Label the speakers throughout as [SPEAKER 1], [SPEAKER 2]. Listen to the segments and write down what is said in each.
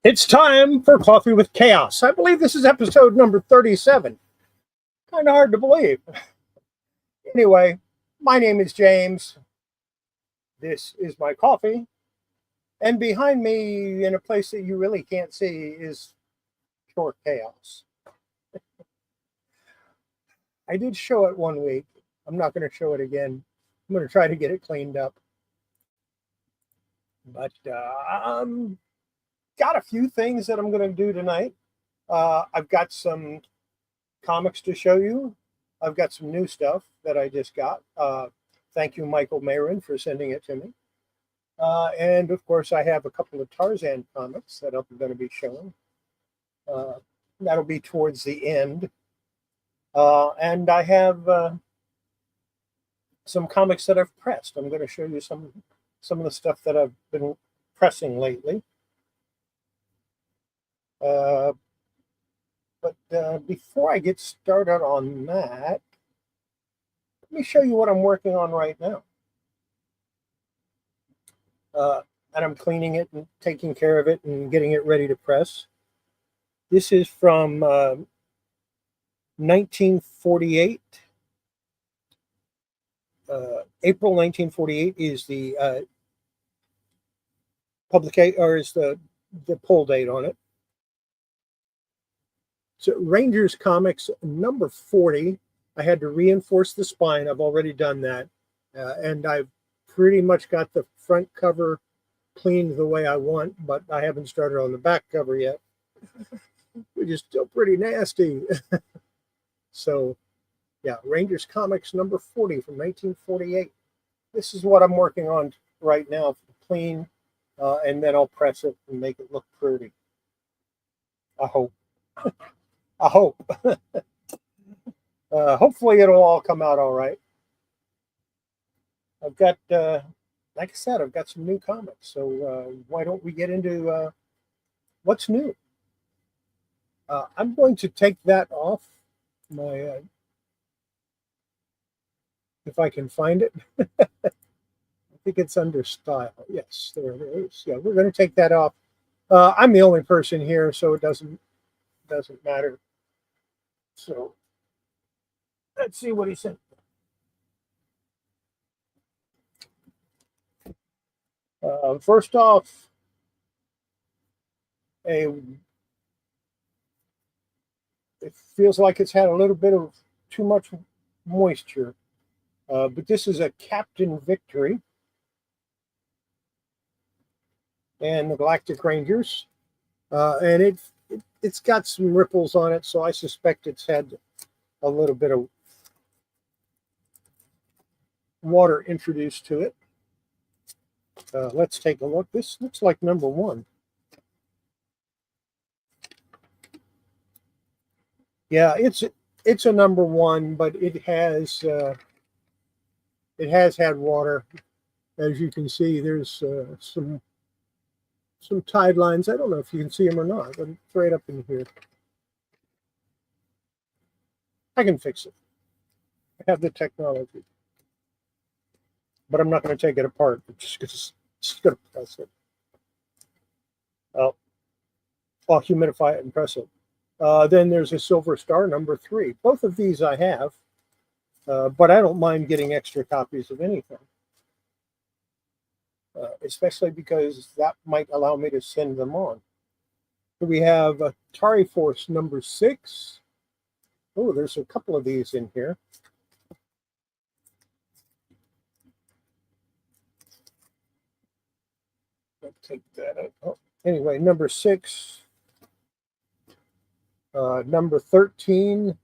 [SPEAKER 1] It's time for Coffee with Chaos. I believe this is episode number 37. Kind of hard to believe. Anyway, my name is James. This is my coffee. And behind me, in a place that you really can't see, is pure chaos. I did show it one week. I'm not going to show it again. I'm going to try to get it cleaned up. But got a few things that I'm going to do tonight. I've got some comics to show you. I've got some new stuff that I just got. Thank you, Michael Marin, for sending it to me. And of course, I have a couple of Tarzan comics that I'm going to be showing. That'll be towards the end. And I have some comics that I've pressed. I'm going to show you some of the stuff that I've been pressing lately. But before I get started on that, let me show you what I'm working on right now. And I'm cleaning it and taking care of it and getting it ready to press. This is from 1948. April 1948 is the the pull date on it. So Rangers Comics number 40. I had to reinforce the spine. I've already done that. And I've pretty much got the front cover cleaned the way I want, but I haven't started on the back cover yet, which is still pretty nasty. So, yeah, Rangers Comics number 40 from 1948. This is what I'm working on right now, clean, and then I'll press it and make it look pretty. I hope. I hope. Hopefully it'll all come out all right. I've got, like I said, I've got some new comics. So why don't we get into what's new? I'm going to take that off my, if I can find it. I think it's under style. Yes, there it is. Yeah, we're going to take that off. I'm the only person here, so it doesn't matter. So let's see what he said. First off, it feels like it's had a little bit of too much moisture, but this is a Captain Victory and the Galactic Rangers, and it's got some ripples on it, so I suspect it's had a little bit of water introduced to it. Let's take a look. This looks like number 1. Yeah, it's a number 1, but it has had water. As you can see, there's some tide lines. I don't know if you can see them or not, but it's right up in here. I can fix it. I have the technology. But I'm not going to take it apart. I'm just going to press it. I'll humidify it and press it. Then there's a Silver Star number 3. Both of these I have, but I don't mind getting extra copies of anything. Especially because that might allow me to send them on. We have Atari Force number 6. Oh, there's a couple of these in here. Let's take that out. Oh, anyway, number 6, number 13,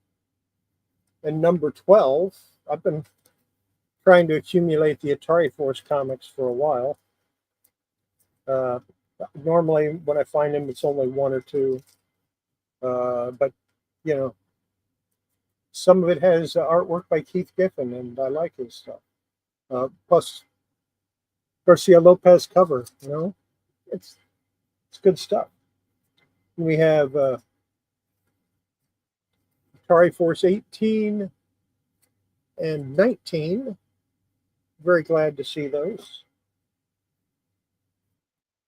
[SPEAKER 1] and number 12. I've been trying to accumulate the Atari Force comics for a while. Normally, when I find them, it's only 1 or 2. But, you know, some of it has artwork by Keith Giffen, and I like his stuff. Plus, Garcia Lopez cover, you know, it's good stuff. We have Atari Force 18 and 19. Very glad to see those.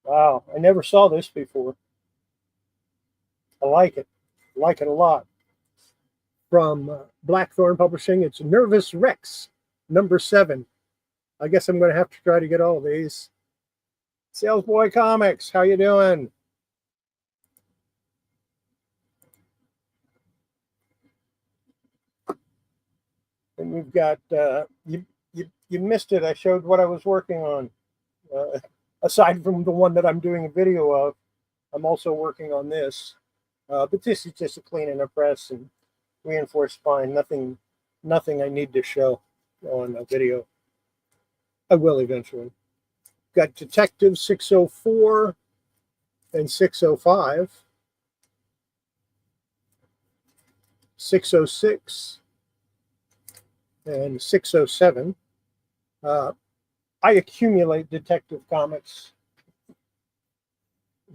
[SPEAKER 1] Wow, I never saw this before. I like it. I like it a lot. From Blackthorn Publishing, it's Nervous Rex, #7. I guess I'm going to have to try to get all these. Salesboy Comics, how you doing? And we've got you missed it. I showed what I was working on. Aside from the one that I'm doing a video of, I'm also working on this. But this is just a clean and a press and reinforced spine. Nothing I need to show on a video. I will eventually. Got Detective 604 and 605, 606, and 607. I accumulate Detective Comics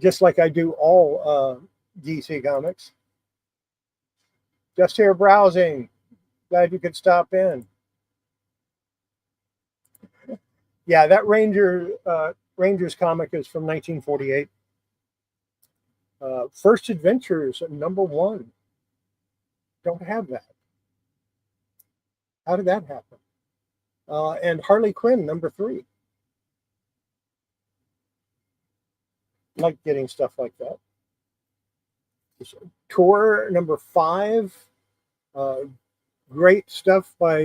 [SPEAKER 1] just like I do all DC Comics. Just here browsing. Glad you could stop in. Yeah, that Rangers comic is from 1948. First Adventures, #1. Don't have that. How did that happen? And Harley Quinn, #3. Like getting stuff like that. Tour #5. Great stuff by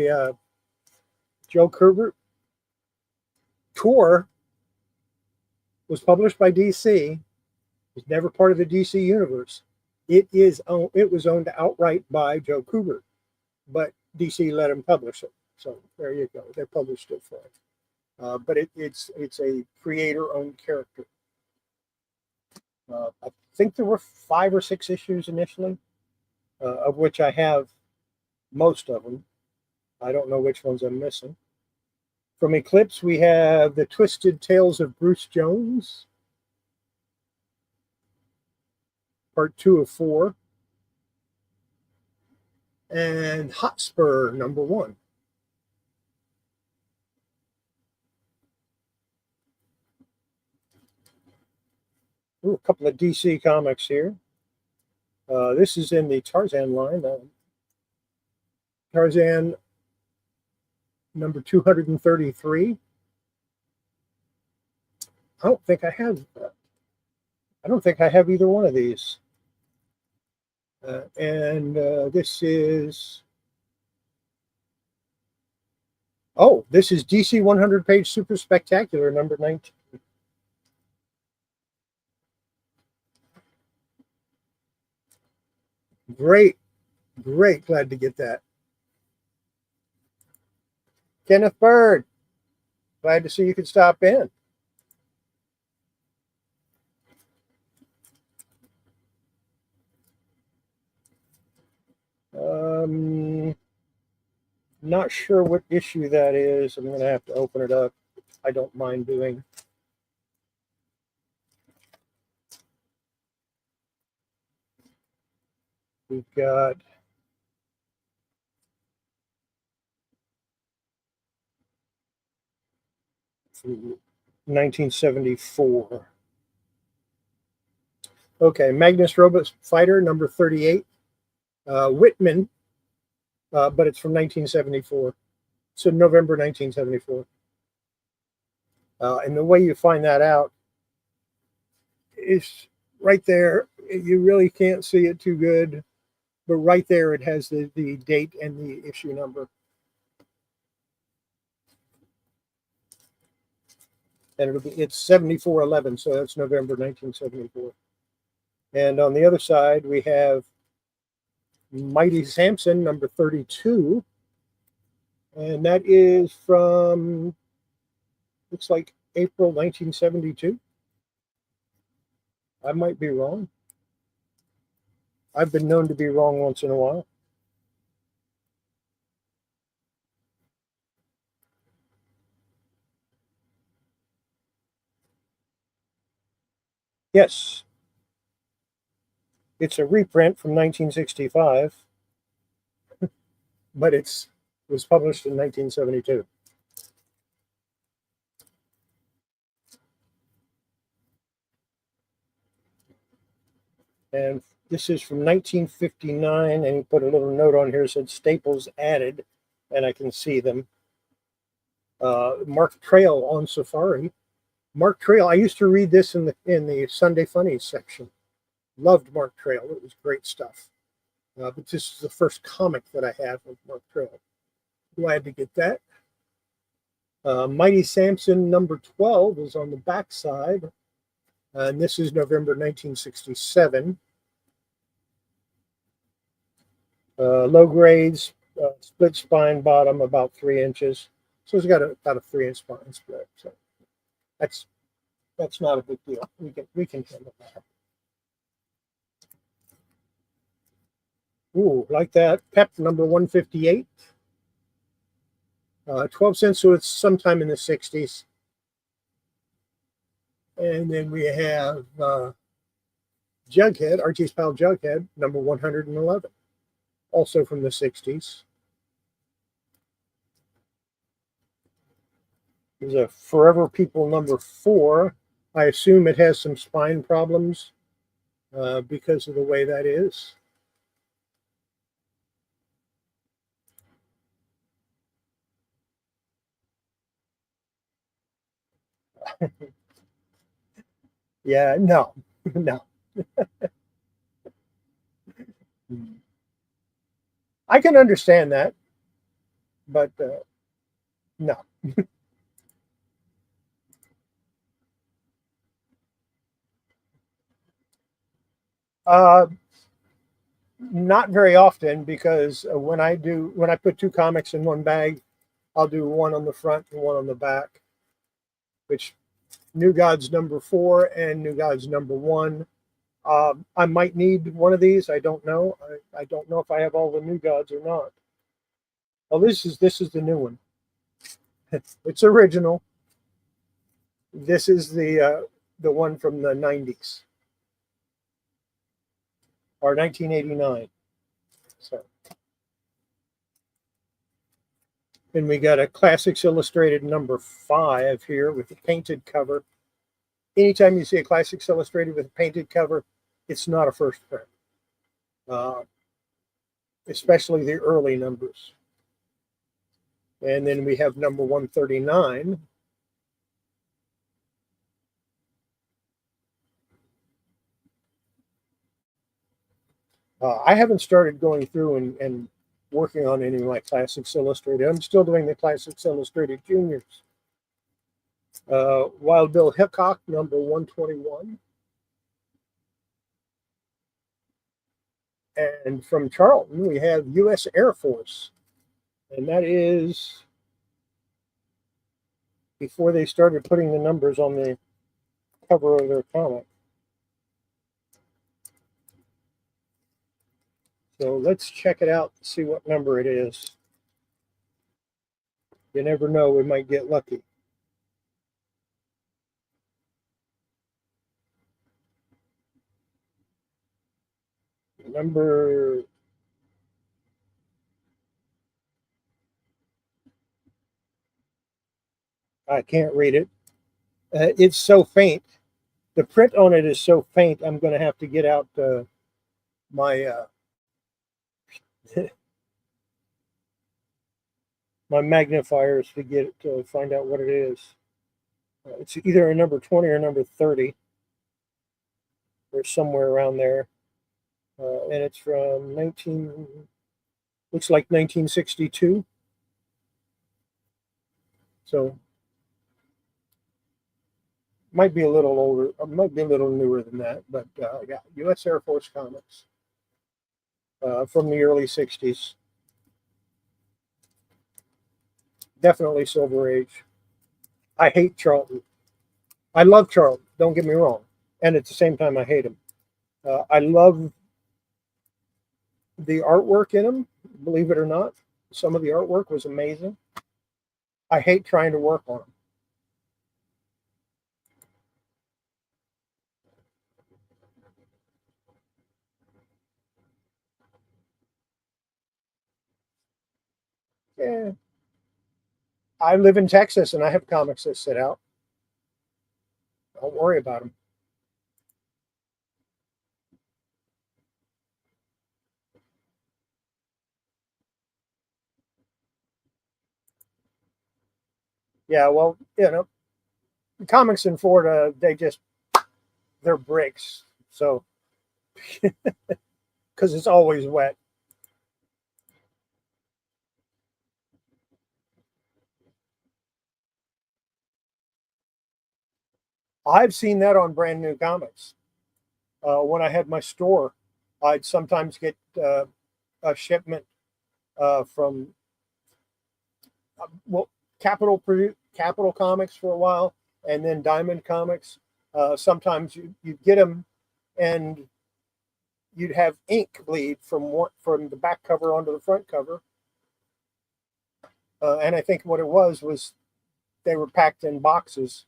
[SPEAKER 1] Joe Kubert. Tour was published by DC. Was never part of the DC universe. It was owned outright by Joe Kubert, but DC let him publish it. So there you go. They published it for him. But it's a creator-owned character. I think there were 5 or 6 issues initially, of which I have most of them. I don't know which ones I'm missing. From Eclipse, we have The Twisted Tales of Bruce Jones, part 2 of 4, and Hotspur, #1. Ooh, a couple of DC comics here. This is in the Tarzan line. Tarzan #233. I don't think I have. I don't think I have either one of these. And this is. Oh, this is DC 100-page Super Spectacular #19. Great, great. Glad to get that. Kenneth Bird, glad to see you could stop in. Not sure what issue that is. I'm going to have to open it up. I don't mind doing. We've got from 1974. Okay, Magnus Robot Fighter #38. Whitman, but it's from 1974. So November 1974. And the way you find that out is right there. You really can't see it too good, but right there it has the date and the issue number. And it's 7411, so that's November 1974. And on the other side, we have Mighty Samson #32, and that is from, looks like April 1972. I might be wrong. I've been known to be wrong once in a while. Yes, it's a reprint from 1965, but it was published in 1972. And This is from 1959, and he put a little note on here that said staples added, and I can see them. Mark Trail on Safari. Mark Trail. I used to read this in the Sunday Funnies section. Loved Mark Trail. It was great stuff. But this is the first comic that I have of Mark Trail. Glad to get that. Mighty Samson number 12 is on the back side. And this is November 1967. Low grades, split spine bottom, about 3 inches. So it's got about a 3-inch spine split. So that's not a big deal. We can handle that. Ooh, like that. Pep number 158. 12 cents, so it's sometime in the 60s. And then we have Jughead, Archie's Pal Jughead, number 111, also from the 60s. There's a Forever People number 4. I assume it has some spine problems because of the way that is. Yeah, no. I can understand that, but no. Not very often, because when I put 2 comics in one bag, I'll do one on the front and one on the back, which New Gods number 4 and New Gods number 1. I might need one of these. I don't know. I don't know if I have all the New Gods or not. Oh, this is the new one. It's original. This is the one from the 90s or 1989. So, and we got a Classics Illustrated number 5 here with a painted cover. Anytime you see a Classics Illustrated with a painted cover, it's not a first print, especially the early numbers. And then we have number 139. I haven't started going through and working on any of my Classics Illustrated. I'm still doing the Classics Illustrated Juniors. Wild Bill Hickok, number 121. And from Charlton, we have U.S. Air Force. And that is before they started putting the numbers on the cover of their comic. So let's check it out and see what number it is. You never know, we might get lucky. Number... I can't read it. It's so faint. The print on it is so faint, I'm going to have to get out my my magnifiers to find out what it is. It's either a number 20 or number 30. Or somewhere around there. And it's from looks like 1962. So might be a little older, might be a little newer than that, but yeah, U.S. Air Force Comics from the early 60s. Definitely Silver Age. I hate Charlton. I love Charlton, don't get me wrong. And at the same time, I hate him. I love the artwork in them, believe it or not. Some of the artwork was amazing. I hate trying to work on them. Yeah. I live in Texas and I have comics that sit out. Don't worry about them. Yeah, well, comics in Florida, they're bricks. So, because it's always wet. I've seen that on brand new comics. When I had my store, I'd sometimes get a shipment from well, Capital Comics for a while, and then Diamond Comics. Sometimes you'd get them, and you'd have ink bleed from the back cover onto the front cover. And I think what it was they were packed in boxes,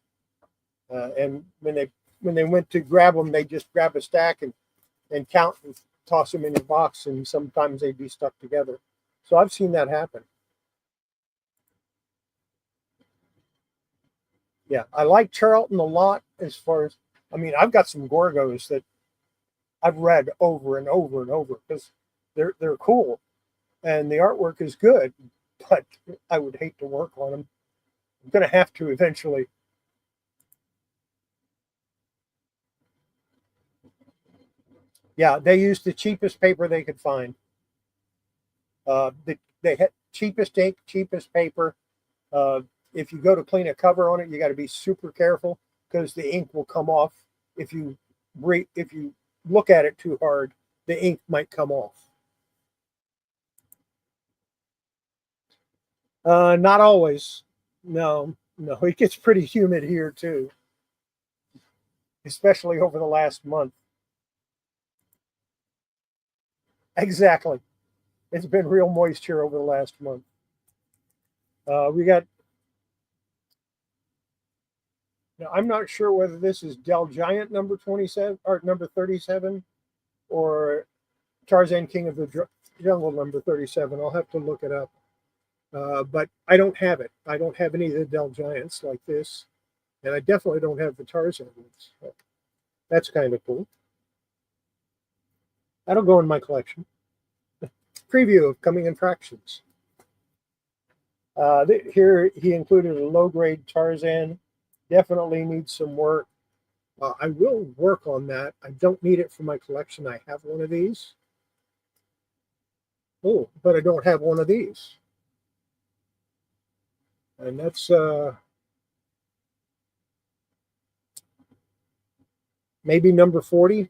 [SPEAKER 1] and when they went to grab them, they just grab a stack and count and toss them in a box, and sometimes they'd be stuck together. So I've seen that happen. Yeah, I like Charlton a lot. As far as, I mean, I've got some Gorgos that I've read over and over and over because they're cool and the artwork is good, but I would hate to work on them. I'm going to have to eventually. Yeah, they used the cheapest paper they could find. They had cheapest ink, cheapest paper. Uh, if you go to clean a cover on it, you got to be super careful because the ink will come off if you if you look at it too hard. The ink might come off. Not always. No, no, it gets pretty humid here too, especially over the last month. Exactly. It's been real moist here over the last month. We got, now I'm not sure whether this is Dell Giant number 27 or number 37 or Tarzan King of the Jungle number 37. I'll have to look it up. But I don't have it. I don't have any of the Dell Giants like this. And I definitely don't have the Tarzan ones. So that's kind of cool. That'll go in my collection. Preview of coming attractions. Here he included a low-grade Tarzan. Definitely needs some work. I will work on that. I don't need it for my collection. I have one of these. Oh, but I don't have one of these. And that's maybe number 40.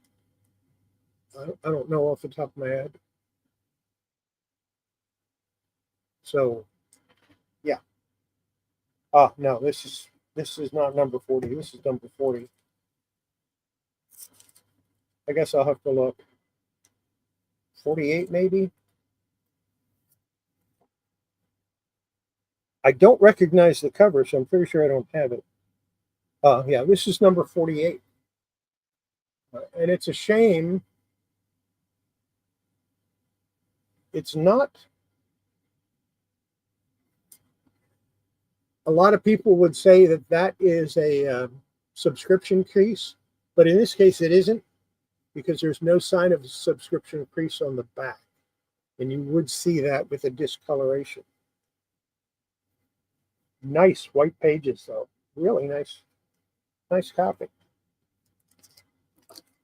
[SPEAKER 1] I don't know off the top of my head. So, yeah. Oh, no, this is not number 40. This is number 40. I guess I'll have to look. 48 maybe. I don't recognize the cover, so I'm pretty sure I don't have it. Yeah, this is number 48. And it's a shame. It's not. A lot of people would say that that is a subscription crease, but in this case, it isn't because there's no sign of a subscription crease on the back. And you would see that with a discoloration. Nice white pages, though. Really nice, nice copy.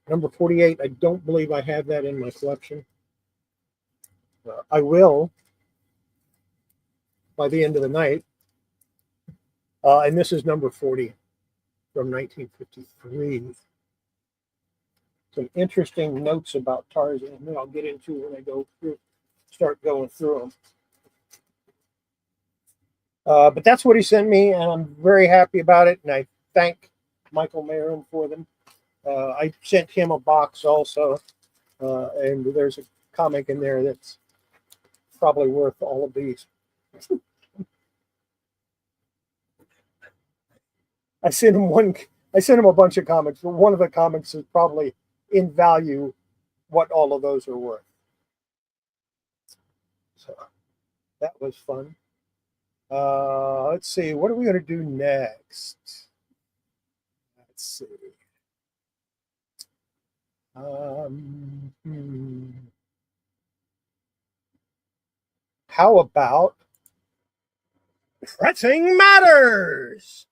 [SPEAKER 1] Number 48, I don't believe I have that in my collection. I will by the end of the night. And this is number 40 from 1953. Some interesting notes about Tarzan that I'll get into when I start going through them. But that's what he sent me, and I'm very happy about it. And I thank Michael Marin for them. I sent him a box also, and there's a comic in there that's probably worth all of these. I sent him one. I sent him a bunch of comics, but one of the comics is probably in value what all of those are worth. So that was fun. Let's see. What are we going to do next? Let's see. How about Pressing matters.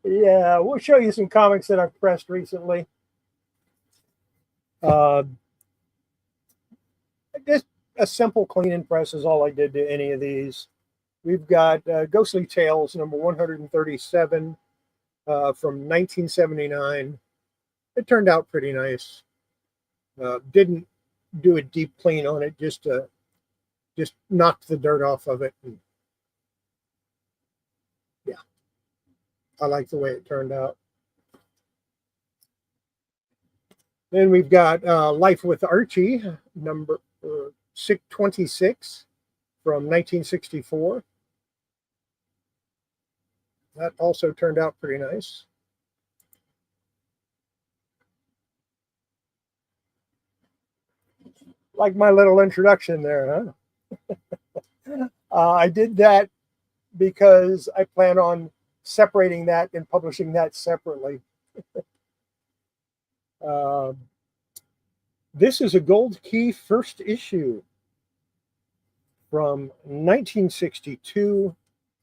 [SPEAKER 1] Yeah, we'll show you some comics that I've pressed recently. Uh, just a simple clean and press is all I did to any of these. We've got Ghostly Tales number 137 from 1979. It turned out pretty nice. Didn't do a deep clean on it, just knocked the dirt off of it. And yeah, I like the way it turned out. Then we've got Life with Archie, number 626 from 1964. That also turned out pretty nice. Like my little introduction there, huh? I did that because I plan on separating that and publishing that separately. This is a Gold Key first issue from 1962,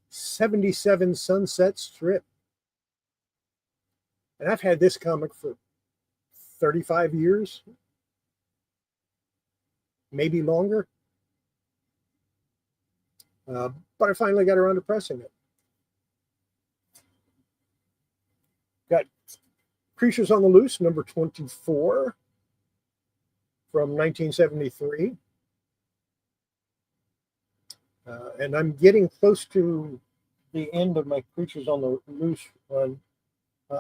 [SPEAKER 1] 77 Sunset Strip. And I've had this comic for 35 years, maybe longer. But I finally got around to pressing it. Got Creatures on the Loose, number 24 from 1973. And I'm getting close to the end of my Creatures on the Loose run.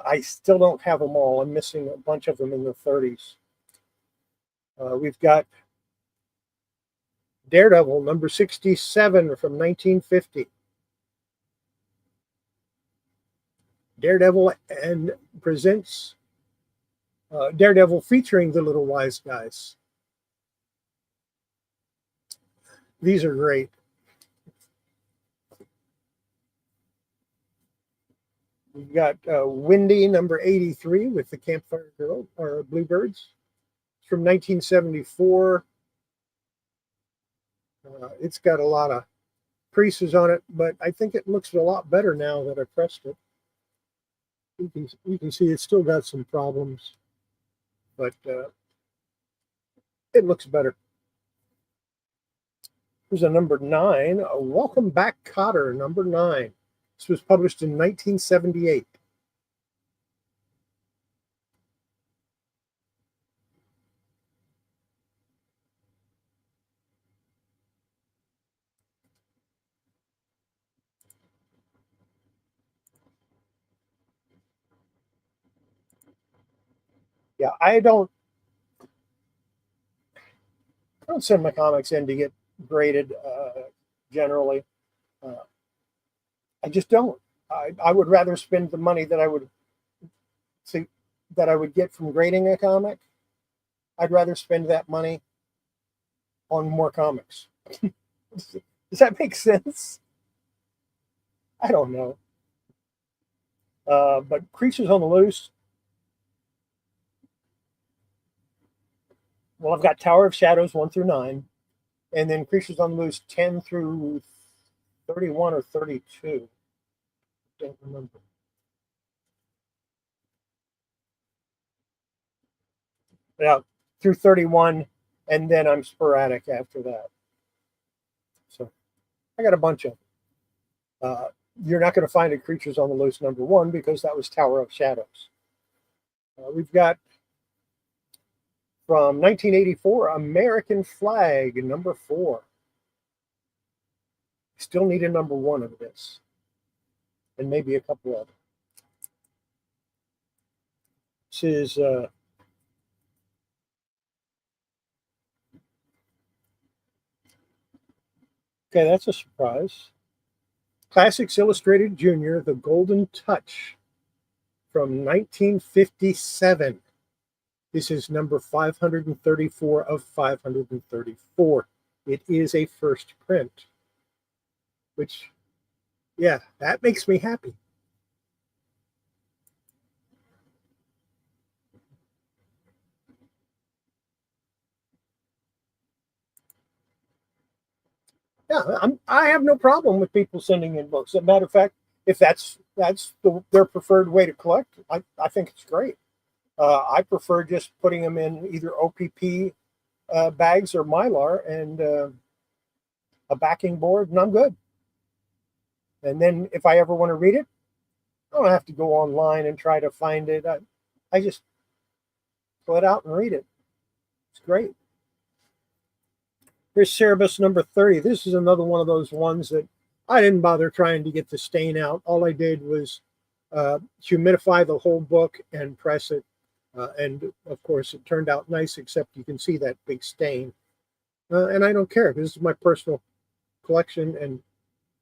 [SPEAKER 1] I still don't have them all. I'm missing a bunch of them in the 30s. We've got Daredevil, number 67 from 1950. Daredevil and presents Daredevil featuring the Little Wise Guys. These are great. We've got Windy, number 83, with the Campfire Girl, or Bluebirds. It's from 1974. It's got a lot of creases on it, but I think it looks a lot better now that I pressed it. You can see it's still got some problems, but it looks better. Here's a number 9, a Welcome Back Kotter, number 9. This was published in 1978. Yeah, I don't send my comics in to get graded generally. I just don't. I would rather spend the money that I would get from grading a comic. I'd rather spend that money on more comics. Does that make sense? I don't know. But Creatures on the Loose. Well, I've got Tower of Shadows 1 through 9, and then Creatures on the Loose 10 through 31 or 32. Don't remember. Yeah, through 31, and then I'm sporadic after that. So I got a bunch of them. You're not going to find a Creatures on the Loose number 1 because that was Tower of Shadows. We've got from 1984, American Flag, number 4. Still need a number 1 of this, and maybe a couple of them. This is okay, that's a surprise. Classics Illustrated Junior, The Golden Touch, from 1957. This is number 534 of 534. It is a first print, which, yeah, that makes me happy. Yeah, I have no problem with people sending in books. As a matter of fact, if their preferred way to collect, I think it's great. I prefer just putting them in either OPP bags or Mylar and a backing board, and I'm good. And then if I ever want to read it, I don't have to go online and try to find it. I just pull it out and read it. It's great. Here's Cerebus number 30. This is another one of those ones that I didn't bother trying to get the stain out. All I did was humidify the whole book and press it. And of course, it turned out nice, except you can see that big stain. And I don't care. This is my personal collection, and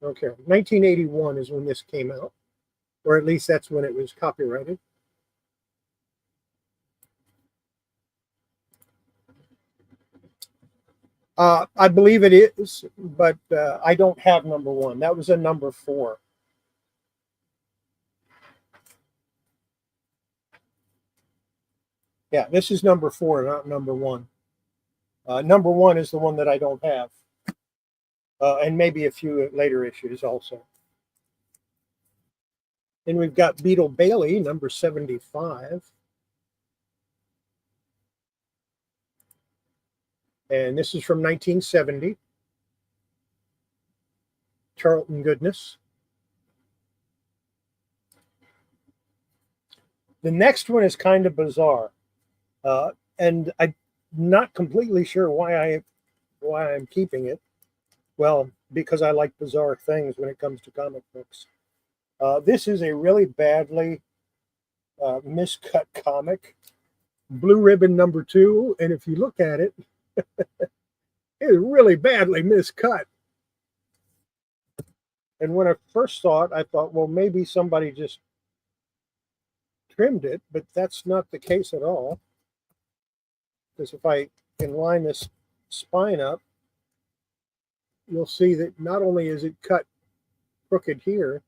[SPEAKER 1] I don't care. 1981 is when this came out, or at least that's when it was copyrighted. I believe it is, but I don't have number 1. That was a number 4. Yeah, this is number 4, not number 1. Number 1 is the one that I don't have, and maybe a few later issues also. Then we've got Beetle Bailey, number 75. And this is from 1970. Charlton Goodness. The next one is kind of bizarre. And I'm not completely sure why I'm keeping it. Well, because I like bizarre things when it comes to comic books. This is a really badly miscut comic. Blue Ribbon number 2. And if you look at it, it is really badly miscut. And when I first saw it, I thought, well, maybe somebody just trimmed it, but that's not the case at all. Because if I can line this spine up, you'll see that not only is it cut crooked here,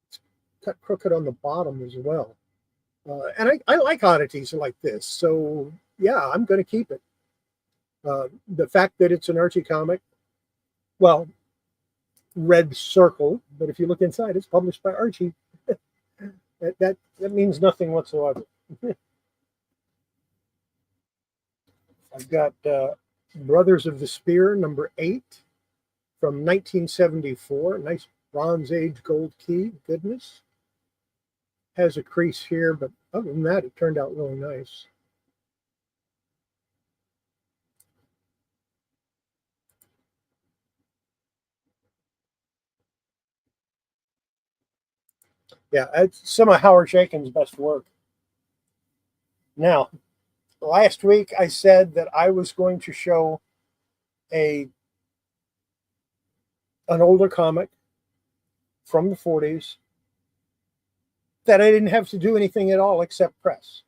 [SPEAKER 1] it's cut crooked on the bottom as well. And I like oddities like this, so yeah, I'm going to keep it. The fact that it's an Archie comic, well, red circle, but if you look inside, it's published by Archie. that means nothing whatsoever. I've got Brothers of the Spear, number 8, from 1974. Nice Bronze Age gold key. Goodness. Has a crease here, but other than that, it turned out really nice. Yeah, it's some of Howard Chaykin's best work. Now, last week I said that I was going to show an older comic from the 40s that I didn't have to do anything at all except press.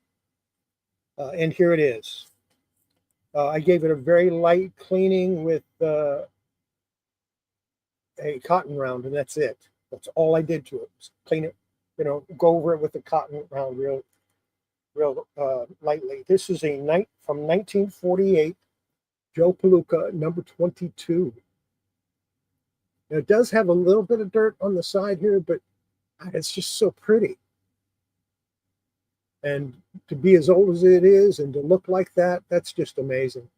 [SPEAKER 1] And here it is. I gave it a very light cleaning with a cotton round, and that's it. That's all I did to it. Just clean it, go over it with a cotton round real lightly. This is a night from 1948, Joe Palooka, number 22. Now, it does have a little bit of dirt on the side here, but it's just so pretty. And to be as old as it is and to look like that, that's just amazing.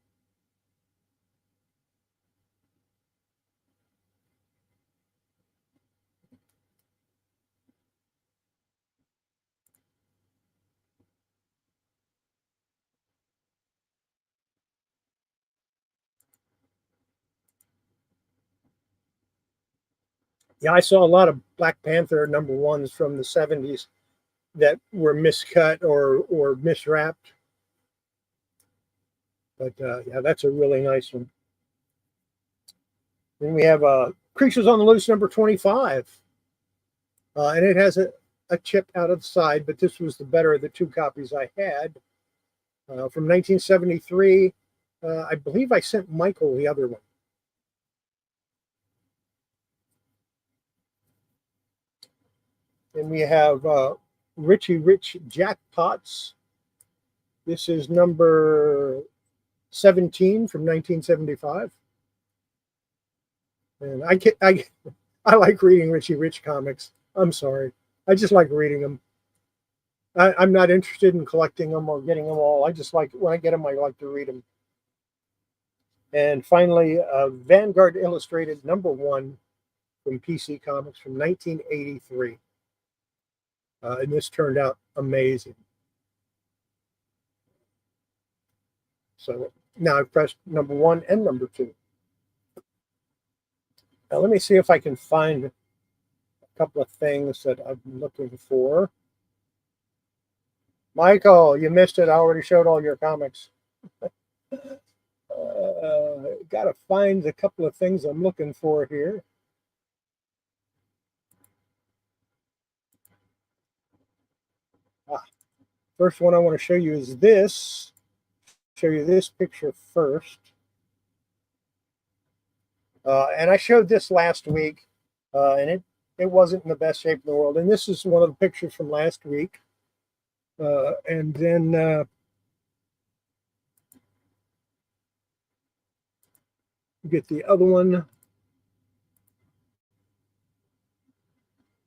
[SPEAKER 1] Yeah, I saw a lot of Black Panther number 1s from the 70s that were miscut or miswrapped. But yeah, that's a really nice one. Then we have Creatures on the Loose number 25. And it has a chip out of the side, but this was the better of the 2 copies I had. From 1973. I believe I sent Michael the other one. And we have Richie Rich Jackpots. This is number 17 from 1975. And I like reading Richie Rich comics. I'm sorry. I just like reading them. I'm not interested in collecting them or getting them all. I just like, when I get them, I like to read them. And finally, Vanguard Illustrated #1 from PC Comics from 1983. And this turned out amazing. So now I've pressed #1 and #2. Now let me see if I can find a couple of things that I'm looking for. Michael, you missed it. I already showed all your comics. Got to find a couple of things I'm looking for here. First one I want to show you is this. Show you this picture first. And I showed this last week, and it wasn't in the best shape in the world. And this is one of the pictures from last week. And then get the other one.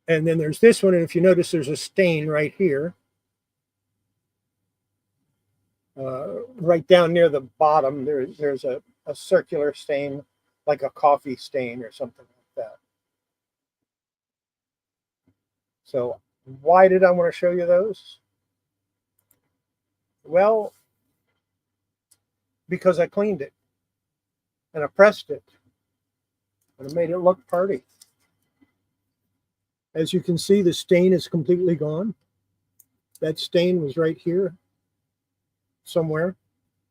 [SPEAKER 1] And then there's this one. And if you notice, there's a stain right here. Right down near the bottom, there's a circular stain, like a coffee stain or something like that. So why did I want to show you those? Well, because I cleaned it and I pressed it and I made it look pretty. As you can see, the stain is completely gone. That stain was right here somewhere,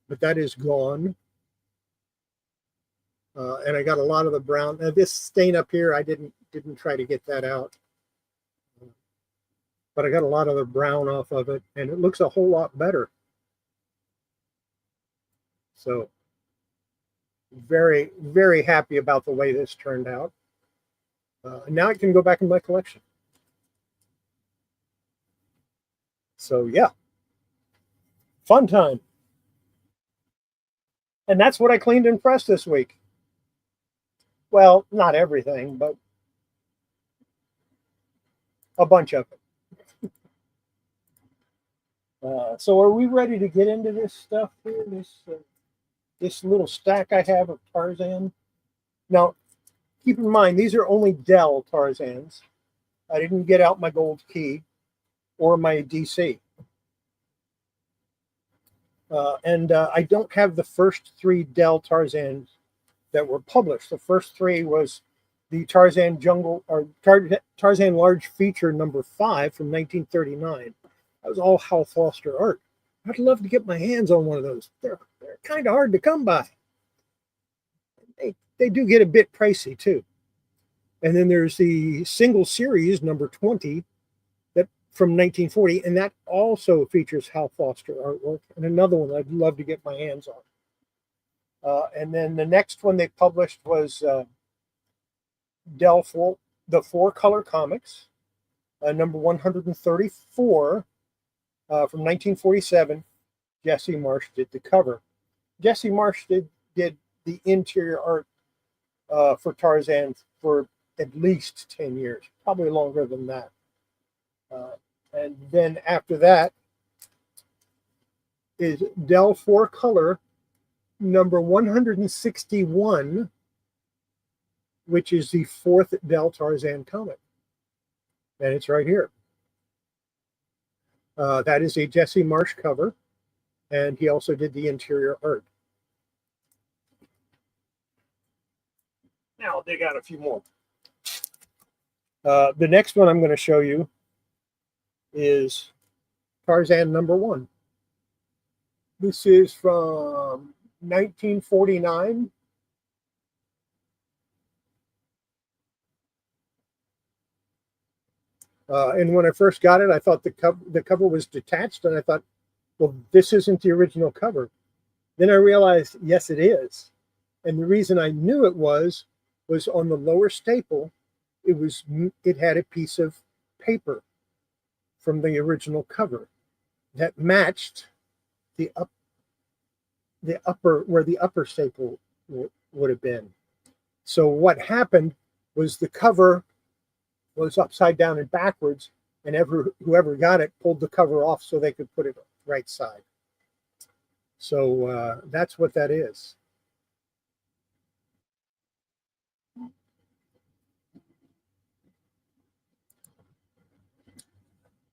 [SPEAKER 1] but that is gone. And I got a lot of the brown. This stain up here, I didn't try to get that out, but I got a lot of the brown off of it, and it looks a whole lot better. So very, very happy about the way this turned out. Now I can go back in my collection. So yeah, fun time. And that's what I cleaned and pressed this week. Well, not everything, but a bunch of it. So are we ready to get into this stuff here? This little stack I have of Tarzan. Now, keep in mind, these are only Dell Tarzans. I didn't get out my gold key or my DC. And I don't have the first 3 Dell Tarzans that were published. The first 3 was the Tarzan Jungle, or Tarzan Large Feature #5 from 1939. That was all Hal Foster art. I'd love to get my hands on one of those. They're kind of hard to come by. They do get a bit pricey too. And then there's the single series #20 that from 1940, and that also features Hal Foster artwork. And another one I'd love to get my hands on. And then the next one they published was Dell the 4-color comics, #134 from 1947. Jesse Marsh did the cover. Jesse Marsh did the interior art for Tarzan for at least 10 years, probably longer than that. And then after that is Dell 4-color #161, which is the 4th Dell Tarzan comic. And it's right here. That is a Jesse Marsh cover, and he also did the interior art. Now I'll dig out a few more. The next one I'm going to show you is Tarzan #1. This is from 1949. And when I first got it, I thought the cover was detached, and I thought, well, this isn't the original cover. Then I realized, yes, it is. And the reason I knew it was on the lower staple, it had a piece of paper from the original cover that matched the upper, where the upper staple would have been. So what happened was the cover was upside down and backwards, and whoever got it pulled the cover off so they could put it right side. So that's what that is.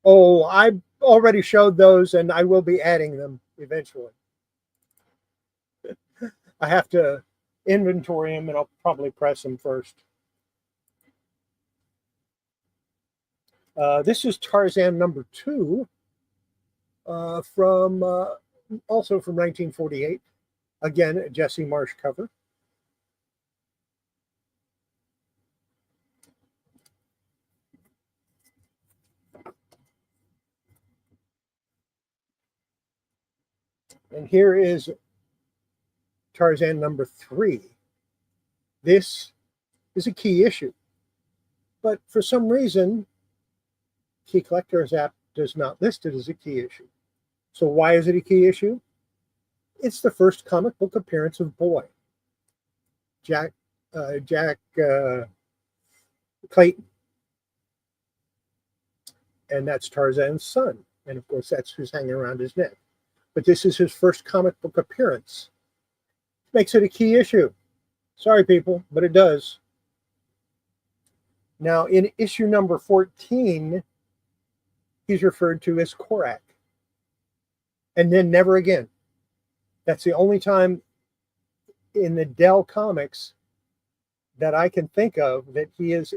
[SPEAKER 1] Oh, I already showed those, and I will be adding them eventually. I have to inventory them, and I'll probably press them first. This is Tarzan number 2 from also from 1948. Again, a Jesse Marsh cover. And here is Tarzan number 3. This is a key issue, but for some reason, Key Collector's app does not list it as a key issue. So why is it a key issue? It's the first comic book appearance of Boy, Jack Clayton, and that's Tarzan's son, and of course that's who's hanging around his neck. But this is his first comic book appearance. Makes it a key issue. Sorry, people, but it does. Now, in issue number 14, he's referred to as Korak, and then never again. That's the only time in the Dell comics that I can think of that he is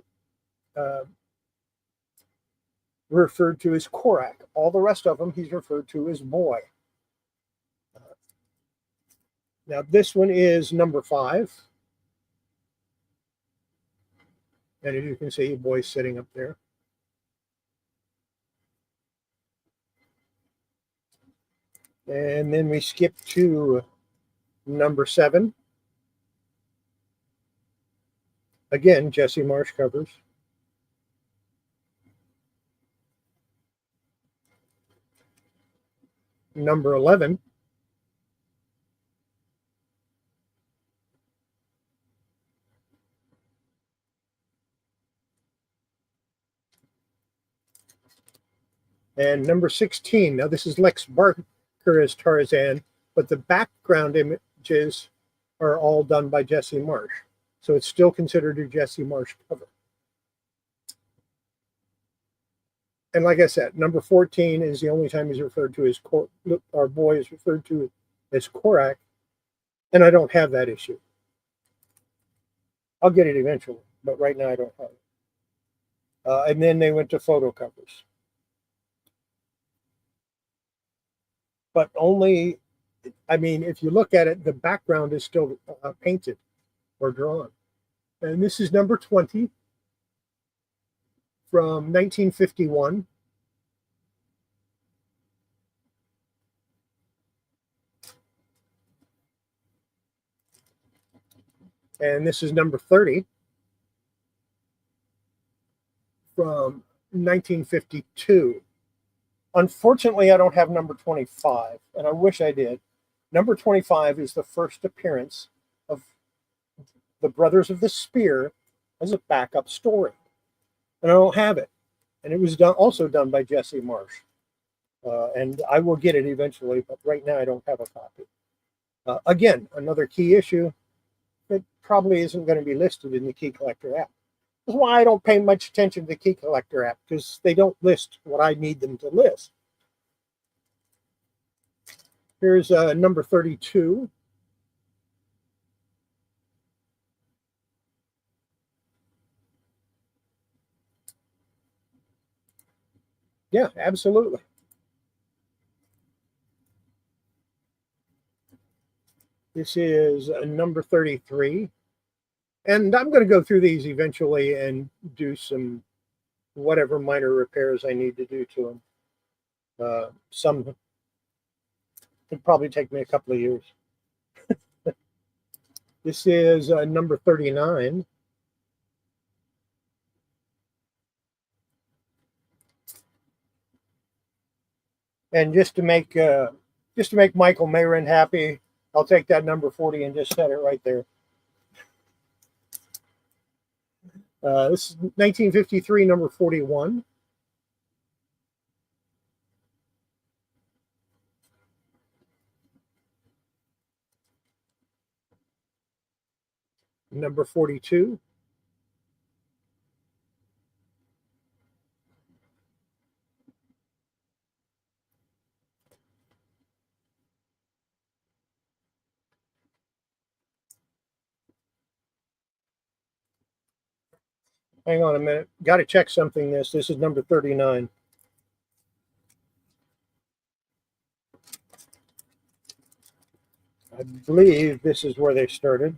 [SPEAKER 1] referred to as Korak. All the rest of them, he's referred to as Boy. Now, this one is number 5. And as you can see, Boy's sitting up there. And then we skip to number 7. Again, Jesse Marsh covers. Number 11. And number 16. Now, this is Lex Barker as Tarzan, but the background images are all done by Jesse Marsh. So it's still considered a Jesse Marsh cover. And like I said, number 14 is the only time he's referred to as our Boy is referred to as Korak, and I don't have that issue. I'll get it eventually, but right now I don't have it. And then they went to photo covers. But only, I mean, if you look at it, the background is still painted or drawn. And this is number 20 from 1951. And this is number 30 from 1952. Unfortunately, I don't have number 25, and I wish I did. Number 25 is the first appearance of the Brothers of the Spear as a backup story. And I don't have it. And it was also done by Jesse Marsh. And I will get it eventually, but right now I don't have a copy. Again, another key issue that probably isn't going to be listed in the Key Collector app. That's why I don't pay much attention to the Key Collector app, because they don't list what I need them to list. Here's number 32. Yeah, absolutely. This is number 33. And I'm going to go through these eventually and do some whatever minor repairs I need to do to them. Some would probably take me a couple of years. This is number 39. And just to make Michael Mayron happy, I'll take that number 40 and just set it right there. This is 1953, number 41. Number 42. Hang on a minute. Got to check something. This is number 39. I believe this is where they started.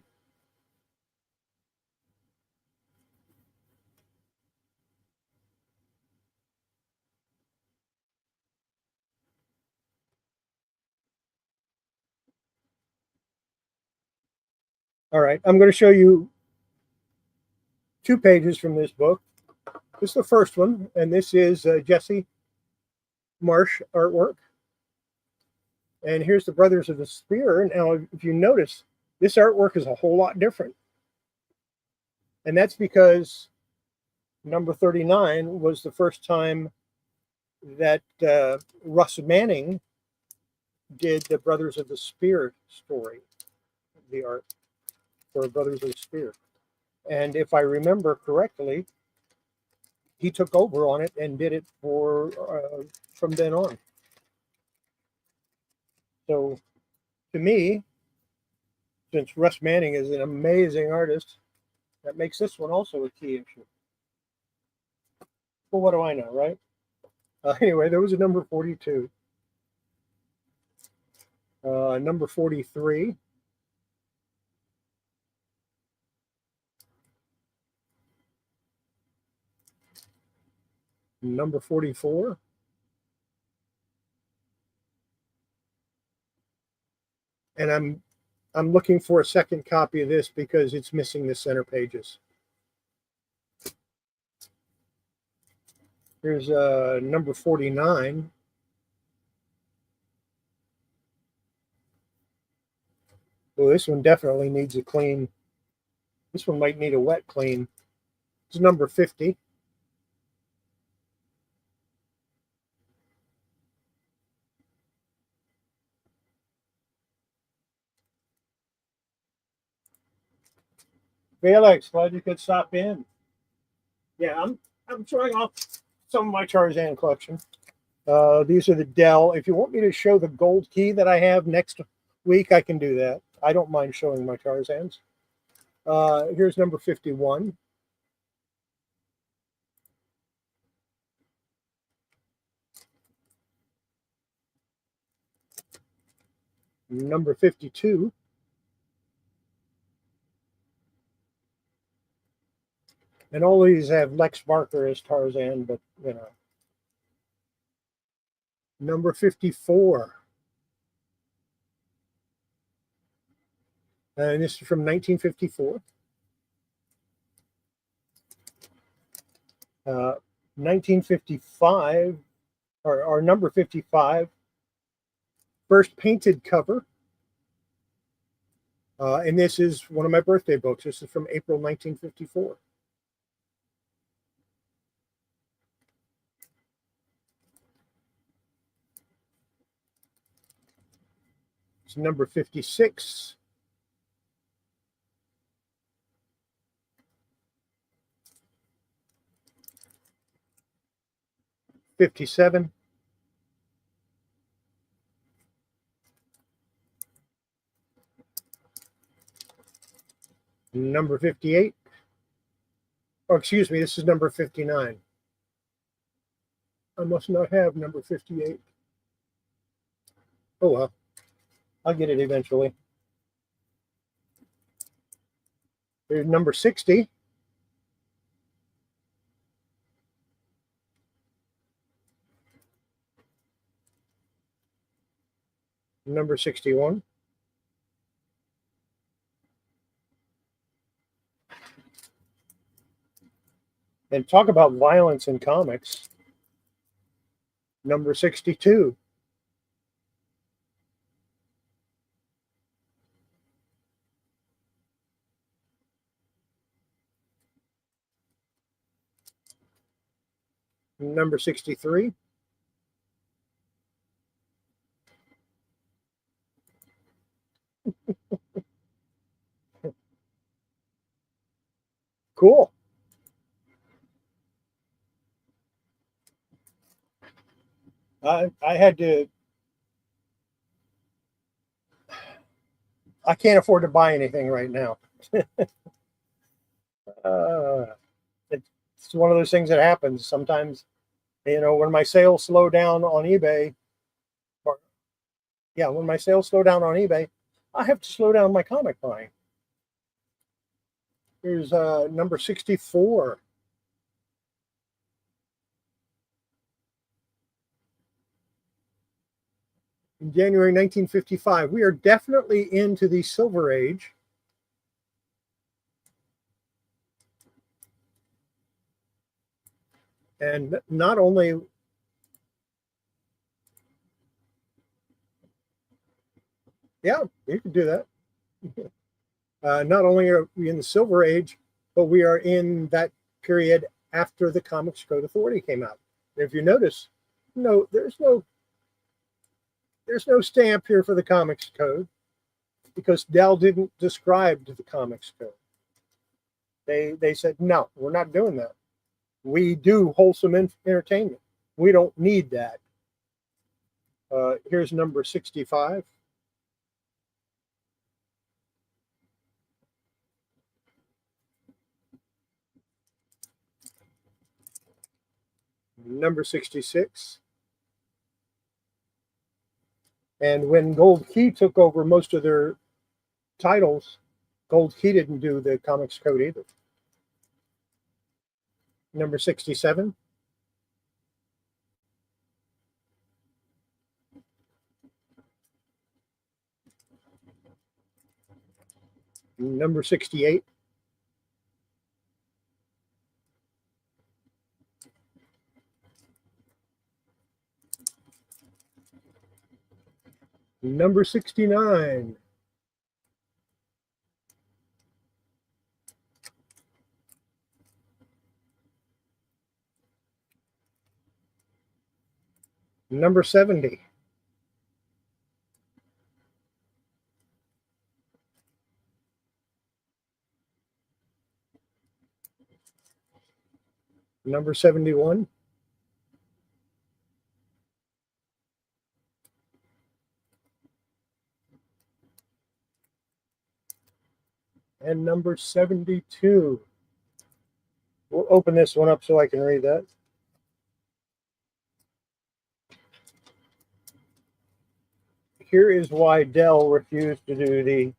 [SPEAKER 1] All right, I'm going to show you 2 pages from this book. This is the first one, and this is Jesse Marsh artwork. And here's the Brothers of the Spear. Now, if you notice, this artwork is a whole lot different. And that's because number 39 was the first time that Russ Manning did the Brothers of the Spear story, the art for Brothers of the Spear. And if I remember correctly, he took over on it and did it for from then on. So to me, since Russ Manning is an amazing artist, that makes this one also a key issue. Well, what do I know, right? Anyway, there was a number 42. Number 43. Number 44. And I'm looking for a second copy of this because it's missing the center pages. Here's number 49. Well, this one definitely needs a clean. This one might need a wet clean. It's number 50. Felix, glad you could stop in. Yeah, I'm showing off some of my Tarzan collection. These are the Dell. If you want me to show the gold key that I have next week, I can do that. I don't mind showing my Tarzans. Here's number 51. Number 52. And all these have Lex Barker as Tarzan, but you know. Number 54. And this is from 1954. 1955, or number 55, first painted cover. And this is one of my birthday books. This is from April 1954. It's number 56. '57. Number 58. Oh, excuse me, this is number 59. I must not have number 58. Oh well, I'll get it eventually. There's number 60. Number 61. And talk about violence in comics. Number 62. Number 63. Cool. I had to. I can't afford to buy anything right now. uh, it's one of those things that happens sometimes. You know, when my sales slow down on eBay, or yeah, when my sales slow down on eBay, I have to slow down my comic buying. Here's number 64. In January 1955. We are definitely into the Silver Age. And not only, yeah, you can do that. Not only are we in the Silver Age, but we are in that period after the Comics Code Authority came out. And if you notice, no, there's no stamp here for the Comics Code because Dell didn't describe the Comics Code. They said, no, we're not doing that. We do wholesome entertainment. We don't need that. Here's number 65. Number 66. And when Gold Key took over most of their titles, Gold Key didn't do the Comics Code either. Number 67. Number 68. Number 69. Number 70. Number 71. And number 72. We'll open this one up so I can read that. Here is why Dell refused to do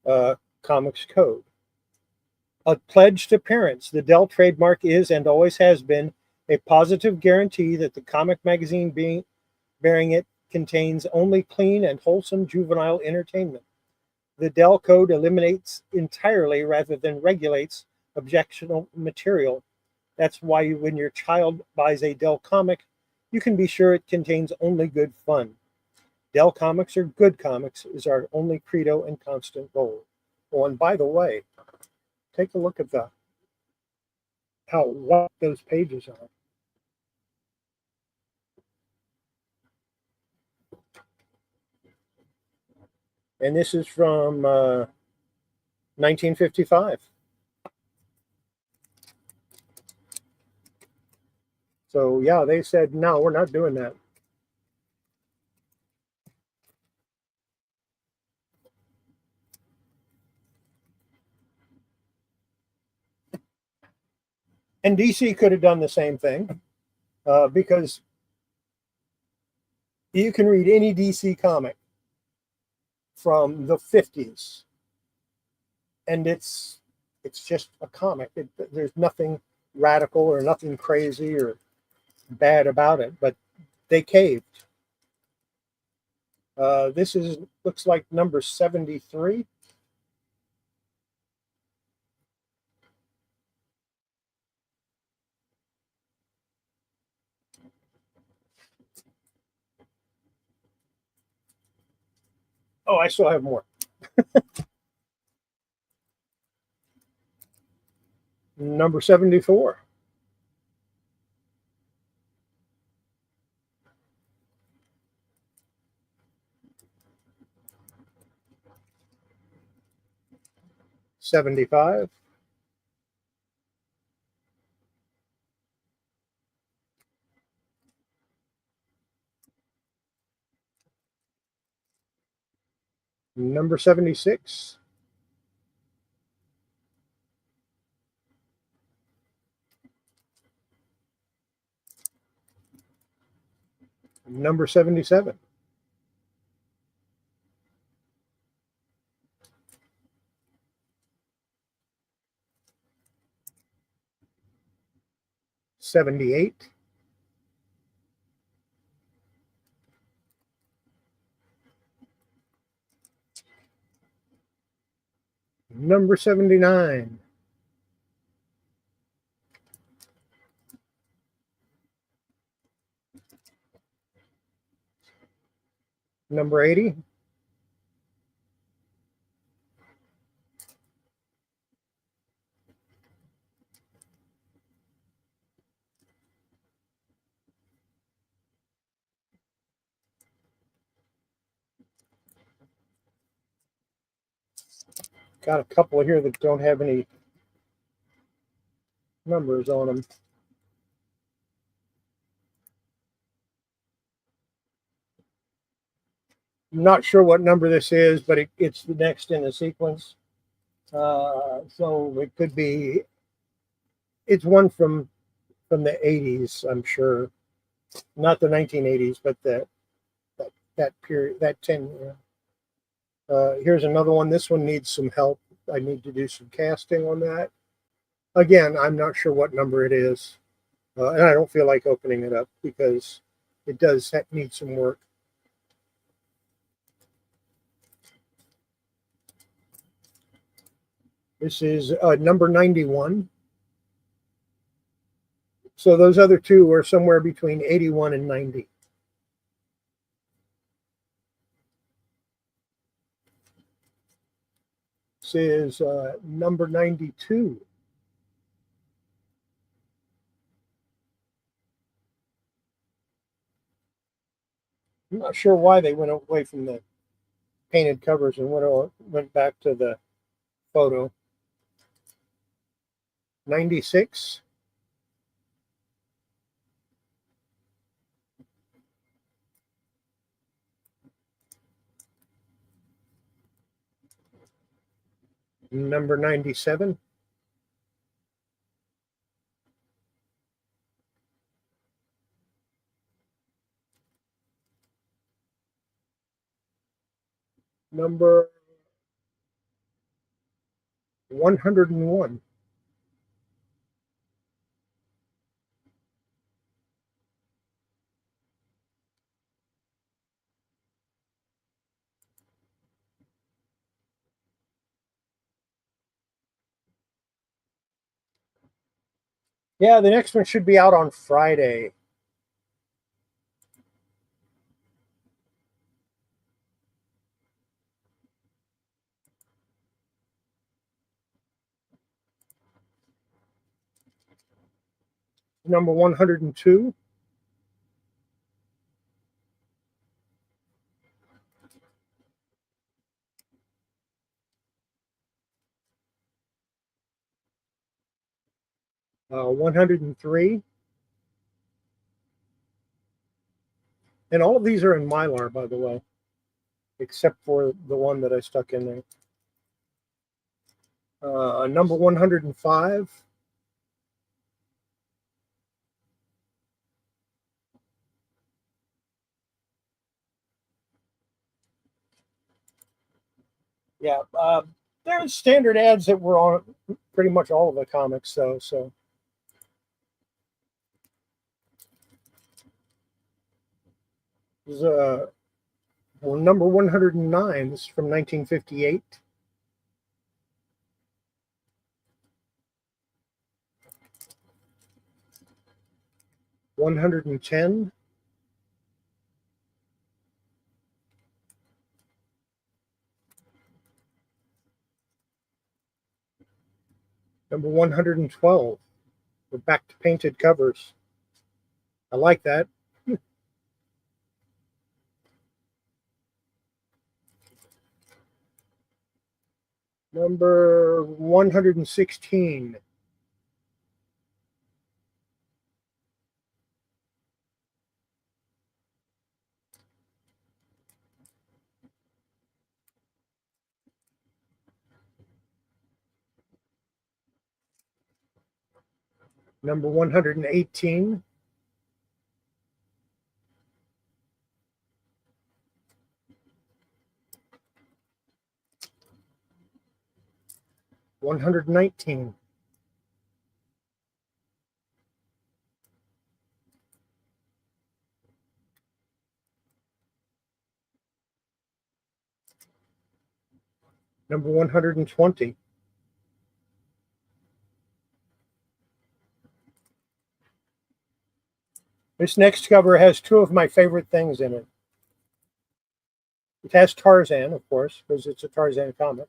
[SPEAKER 1] the Comics Code. A pledge to parents, the Dell trademark is and always has been a positive guarantee that the comic magazine bearing it contains only clean and wholesome juvenile entertainment. The Dell Code eliminates entirely rather than regulates objectionable material. That's why when your child buys a Dell comic, you can be sure it contains only good fun. Dell comics are good comics is our only credo and constant goal. Oh, and by the way, take a look at how what those pages are. And this is from 1955. So yeah, they said, no, we're not doing that. And DC could have done the same thing because you can read any DC comic from the 50s and it's just a comic. There's nothing radical or nothing crazy or bad about it, but they caved. This is looks like number 73. Oh, I still have more. Number 74. 75. Number 76. Number 77. $78. Number 79. Number 80. Got a couple here that don't have any numbers on them. I'm not sure what number this is, but it's the next in the sequence. So it could be, it's one from the 80s, I'm sure. Not the 1980s, but that period, that 10-year. Here's another one. This one needs some help. I need to do some casting on that. Again, I'm not sure what number it is. And I don't feel like opening it up because it does need some work. This is number 91. So those other two are somewhere between 81 and 90. This is number 92. I'm not sure why they went away from the painted covers and went back to the photo. 96. Number 97. Number 101. Yeah, the next one should be out on Friday. Number 102. Uh, 103. And all of these are in Mylar, by the way, except for the one that I stuck in there. Number 105. Yeah, there's standard ads that were on pretty much all of the comics, so. This is well, number 109. This is from 1958. 110. Number 112. We're back to painted covers. I like that. Number 116. Number 118. $119. Number 120. This next cover has two of my favorite things in it. It has Tarzan, of course, because it's a Tarzan comic.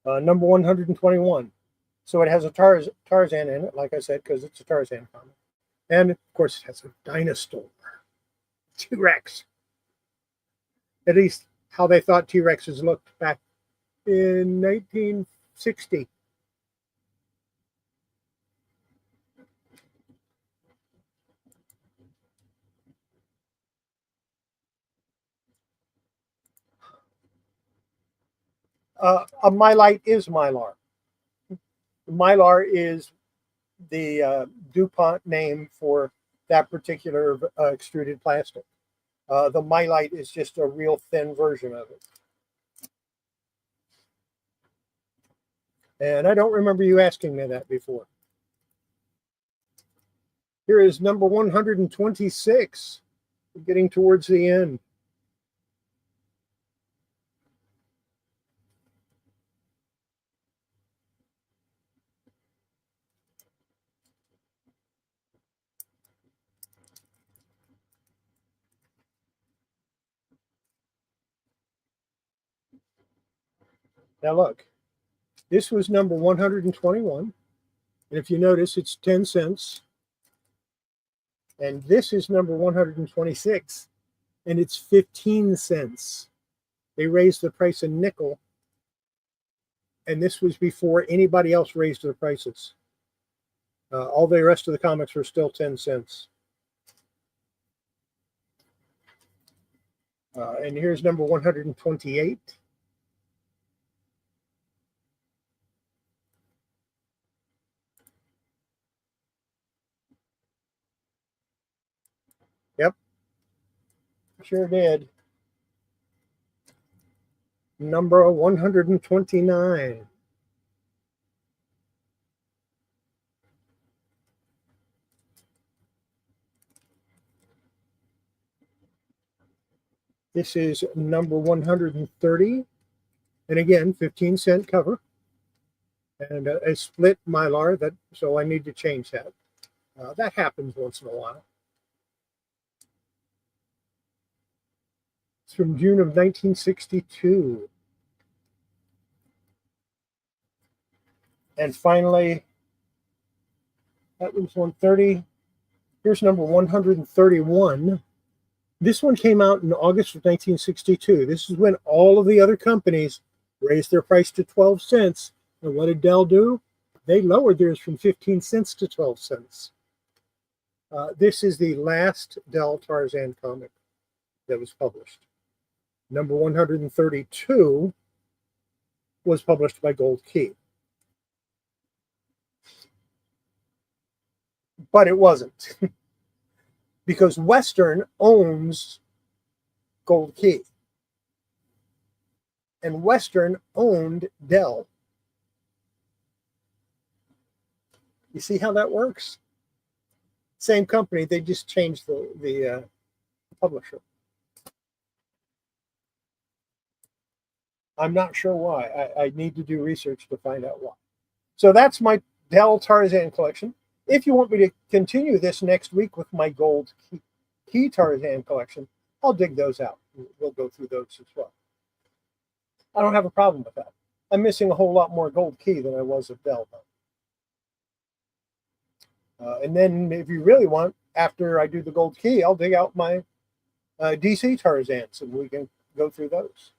[SPEAKER 1] Number 121. So it has a Tarzan in it, like I said, because it's a Tarzan comic. And, of course, it has a dinosaur. T-Rex. At least how they thought T-Rexes looked back in 1960. A Mylite is Mylar. Mylar is the DuPont name for that particular extruded plastic. The Mylite is just a real thin version of it. And I don't remember you asking me that before. Here is number 126. We're getting towards the end. Now look, this was number 121. And if you notice, it's 10 cents. And this is number 126, and it's 15 cents. They raised the price a nickel, and this was before anybody else raised their prices. All the rest of the comics were still 10 cents. And here's number 128. Yep, sure did. Number 129. This is number 130. And again, 15-cent cover. And a split Mylar, so I need to change that. That happens once in a while. It's from June of 1962. And finally, that was 130. Here's number 131. This one came out in August of 1962. This is when all of the other companies raised their price to 12 cents. And what did Dell do? They lowered theirs from 15 cents to 12 cents. This is the last Dell Tarzan comic that was published. Number 132 was published by Gold Key. But it wasn't. Because Western owns Gold Key. And Western owned Dell. You see how that works? Same company, they just changed the publisher. I'm not sure why. I need to do research to find out why. So that's my Dell Tarzan collection. If you want me to continue this next week with my Gold Key Tarzan collection, I'll dig those out. We'll go through those as well. I don't have a problem with that. I'm missing a whole lot more Gold Key than I was of Dell, though. And then if you really want, after I do the Gold Key, I'll dig out my DC Tarzans and we can go through those.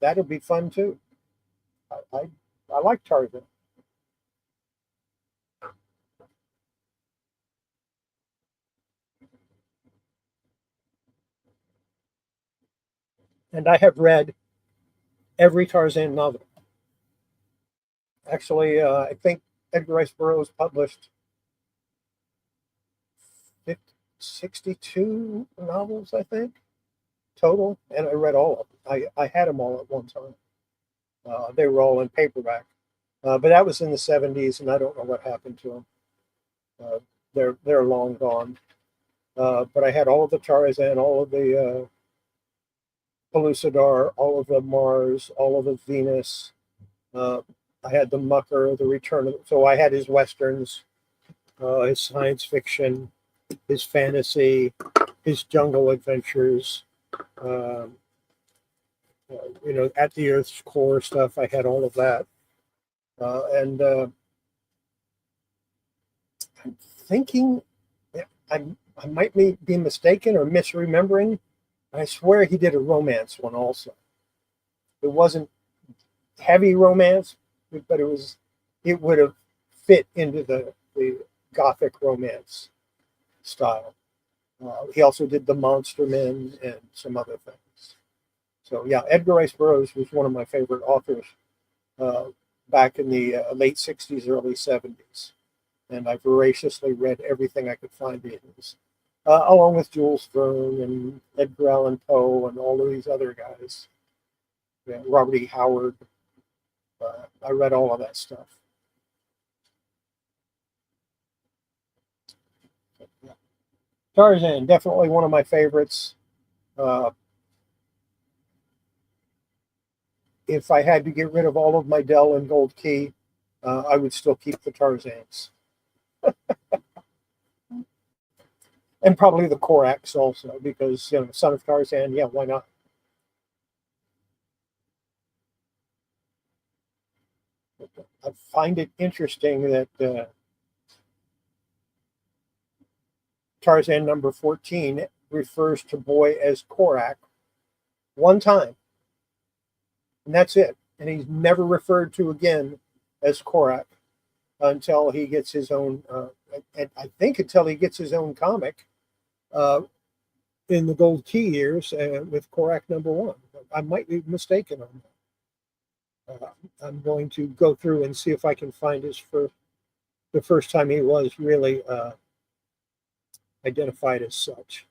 [SPEAKER 1] that'll be fun too. I like Tarzan. And I have read every Tarzan novel. Actually, I think Edgar Rice Burroughs published 50, 62 novels, I think, total, and I read all of them. I had them all at one time. They were all in paperback, but that was in the 70s, and I don't know what happened to them. Uh, they're long gone. But I had all of the Tarzan, all of the Pellucidar, all of the Mars, all of the Venus. Uh, I had the Mucker, the Return of. So I had his westerns, his science fiction, his fantasy, his jungle adventures. Um, at the Earth's core stuff. I had all of that, and I'm thinking, I might be mistaken or misremembering. I swear he did a romance one also. It wasn't heavy romance, but it would have fit into the gothic romance style. He also did the Monster Men and some other things. So yeah, Edgar Rice Burroughs was one of my favorite authors uh, back in the late '60s, early '70s, and I voraciously read everything I could find in his, along with Jules Verne and Edgar Allan Poe and all of these other guys. Yeah, Robert E. Howard. I read all of that stuff. Yeah. Tarzan, definitely one of my favorites. Uh, if I had to get rid of all of my Dell and Gold Key, I would still keep the Tarzans. And probably the Korax also, because Son of Tarzan, yeah, why not? I find it interesting that Tarzan number 14 refers to Boy as Korak one time, and that's it. And he's never referred to again as Korak until he gets his own, and I think until he gets his own comic uh, in the Gold Key years with Korak number 1. I might be mistaken on that. I'm going to go through and see if I can find the first time he was really identified as such.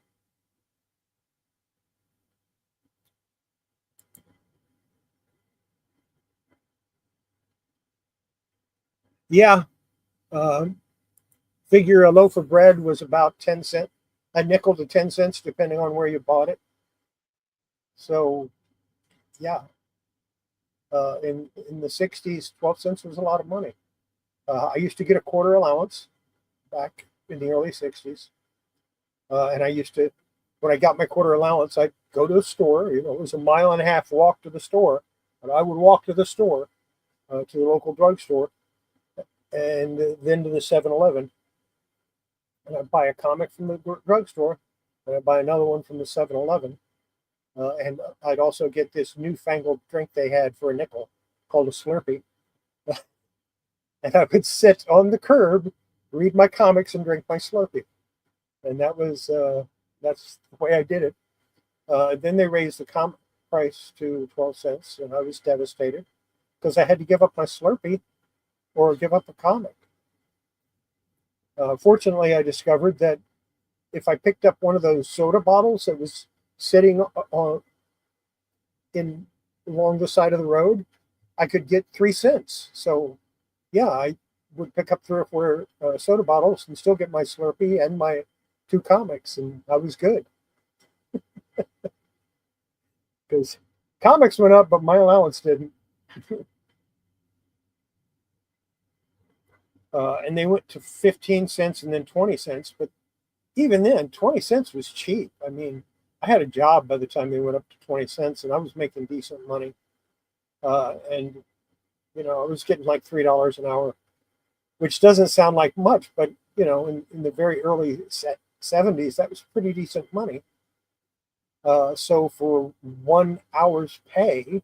[SPEAKER 1] Yeah, uh, figure a loaf of bread was about 10 cents, a nickel to 10 cents, depending on where you bought it. So, yeah, in the 60s, 12 cents was a lot of money. I used to get a quarter allowance back in the early 60s. And I used to, when I got my quarter allowance, I'd go to the store. It was a mile and a half walk to the store, but I would walk to the store, to the local drugstore, and then to the 7-Eleven. And I'd buy a comic from the drugstore, and I'd buy another one from the 7-Eleven. And I'd also get this newfangled drink they had for a nickel called a Slurpee. And I would sit on the curb, read my comics, and drink my Slurpee. And that's the way I did it. Then they raised the comic price to 12 cents, and I was devastated because I had to give up my Slurpee or give up a comic. Fortunately, I discovered that if I picked up one of those soda bottles that was sitting in along the side of the road, I could get 3 cents. So, yeah, I would pick up 3 or 4 soda bottles and still get my Slurpee and my 2 comics, and I was good. Because comics went up, but my allowance didn't. And they went to 15 cents and then 20 cents. But even then, 20 cents was cheap. I mean, I had a job by the time they went up to 20 cents, and I was making decent money. And, I was getting like $3 an hour, which doesn't sound like much, but, in the very early 70s, that was pretty decent money. So for 1 hour's pay,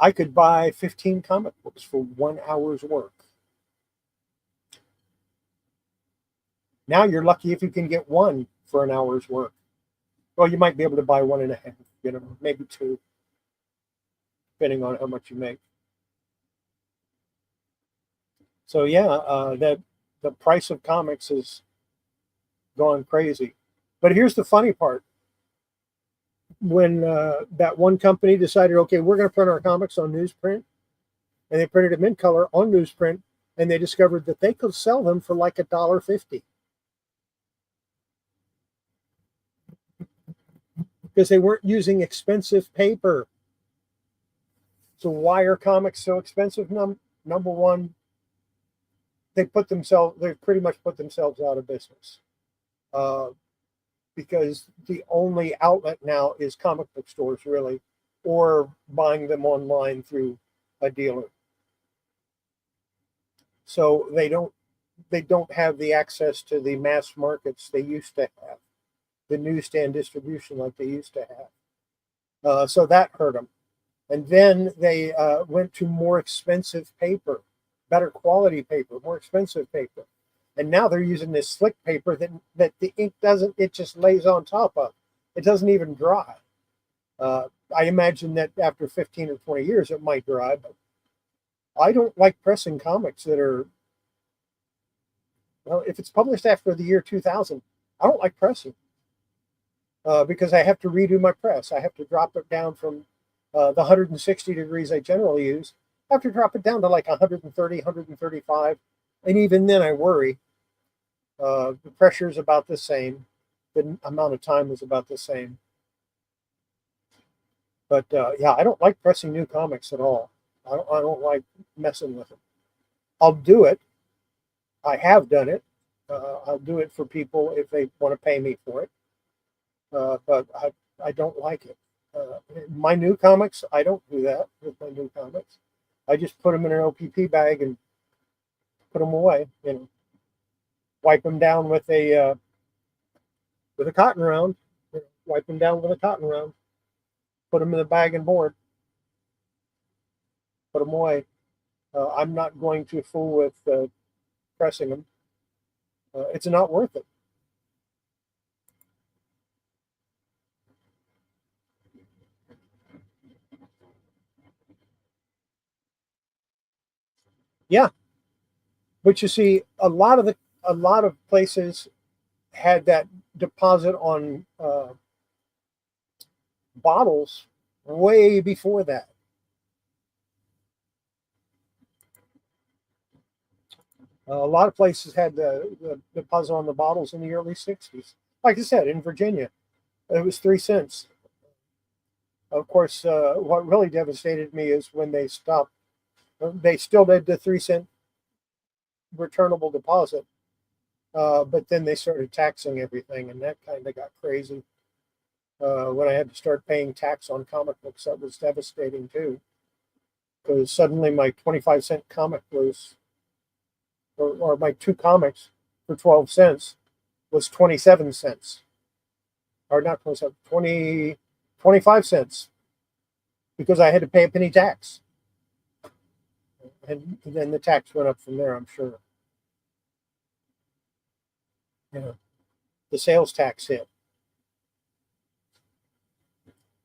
[SPEAKER 1] I could buy 15 comic books for 1 hour's work. Now you're lucky if you can get one for an hour's work. Well, you might be able to buy 1.5, maybe two, depending on how much you make. So yeah, that the price of comics has gone crazy. But here's the funny part: when that one company decided, okay, we're going to print our comics on newsprint, and they printed them in color on newsprint, and they discovered that they could sell them for like $1.50 because they weren't using expensive paper. So why are comics so expensive? Number one, they pretty much put themselves out of business. Because the only outlet now is comic book stores, really, or buying them online through a dealer. So they don't have the access to the mass markets they used to have, the newsstand distribution like they used to have. So that hurt them. And then they went to more expensive paper, better quality paper, more expensive paper. And now they're using this slick paper that the ink doesn't, it just lays on top of. It doesn't even dry. I imagine that after 15 or 20 years, it might dry, but I don't like pressing comics that are, well, if it's published after the year 2000, I don't like pressing because I have to redo my press. I have to drop it down from the 160 degrees I generally use. I have to drop it down to like 130, 135. And even then I worry. The pressure is about the same. The amount of time is about the same. But yeah, I don't like pressing new comics at all. I don't like messing with them. I'll do it. I have done it. I'll do it for people if they want to pay me for it. But I don't like it. My new comics, I don't do that with my new comics. I just put them in an OPP bag and put them away. Wipe them down with a cotton round. Wipe them down with a cotton round. Put them in the bag and board. Put them away. I'm not going to fool with pressing them. It's not worth it. Yeah, but you see, a lot of places had that deposit on bottles way before that. A lot of places had the deposit on the bottles in the early 60s. Like I said, in Virginia, it was 3 cents. Of course, what really devastated me is when they stopped. They still did the 3 cent returnable deposit, but then they started taxing everything, and that kind of got crazy. When I had to start paying tax on comic books, that was devastating too, because suddenly my 25-cent comic was, or my two comics for 12 cents was 27 cents, or not 27, 20, 25 cents, because I had to pay a penny tax. And then the tax went up from there, I'm sure. The sales tax hit.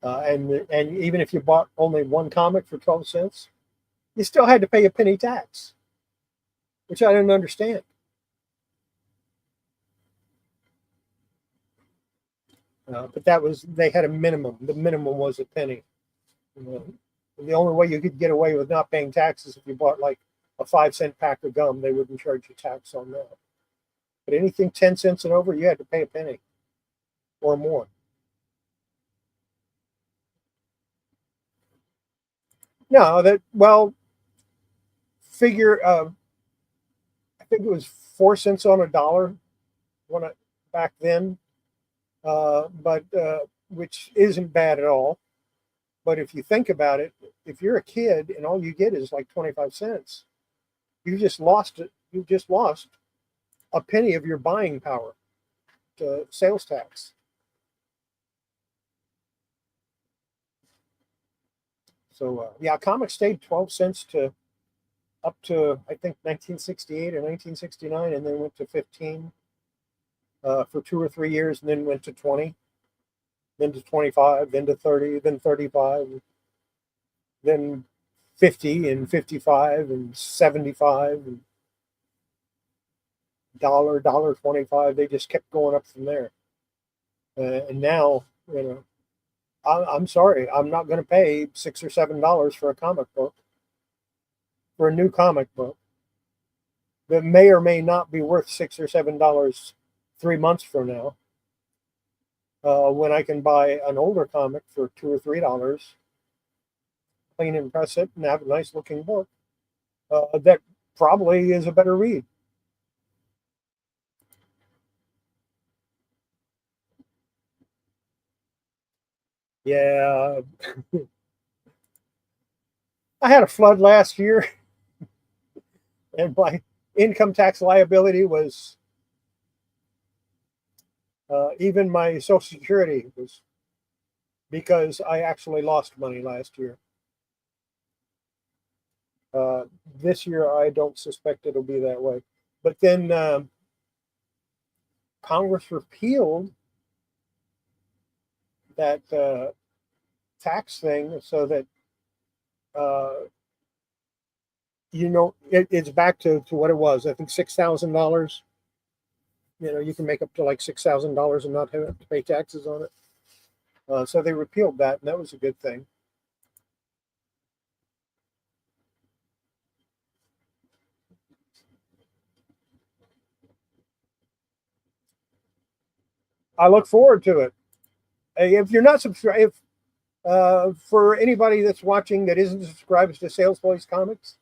[SPEAKER 1] And even if you bought only one comic for 12 cents, you still had to pay a penny tax, which I didn't understand. But they had a minimum. The minimum was a penny. The only way you could get away with not paying taxes if you bought like a 5 cent pack of gum, they wouldn't charge you tax on that. But anything 10 cents and over, you had to pay a penny or more. No, figure. I think it was 4 cents on a dollar back then, but which isn't bad at all. But if you think about it, if you're a kid and all you get is like 25 cents, you just lost it. You just lost a penny of your buying power to sales tax. So yeah, comics stayed 12 cents to up to I think 1968 or 1969, and then went to 15 for 2 or 3 years, and then went to 20, then to 25, then to 30, then 35, then 50 and 55 and 75 and dollar 25. They just kept going up from there. And now, you know, I'm sorry, I'm not going to pay $6 or $7 for a comic book, for a new comic book that may or may not be worth $6 or $7 3 months from now. When I can buy an older comic for $2 or $3, clean and press it, and have a nice looking book that probably is a better read. Yeah, I had a flood last year, and my income tax liability was even my Social Security was, because I actually lost money last year. Uh, this year, I don't suspect it'll be that way. But then Congress repealed that tax thing so that uh, it's back to what it was. I think $6,000. You can make up to like $6,000 and not have to pay taxes on it. So they repealed that, and that was a good thing. I look forward to it. If you're not subscribed, for anybody that's watching that isn't subscribed to Sales Boys Comics,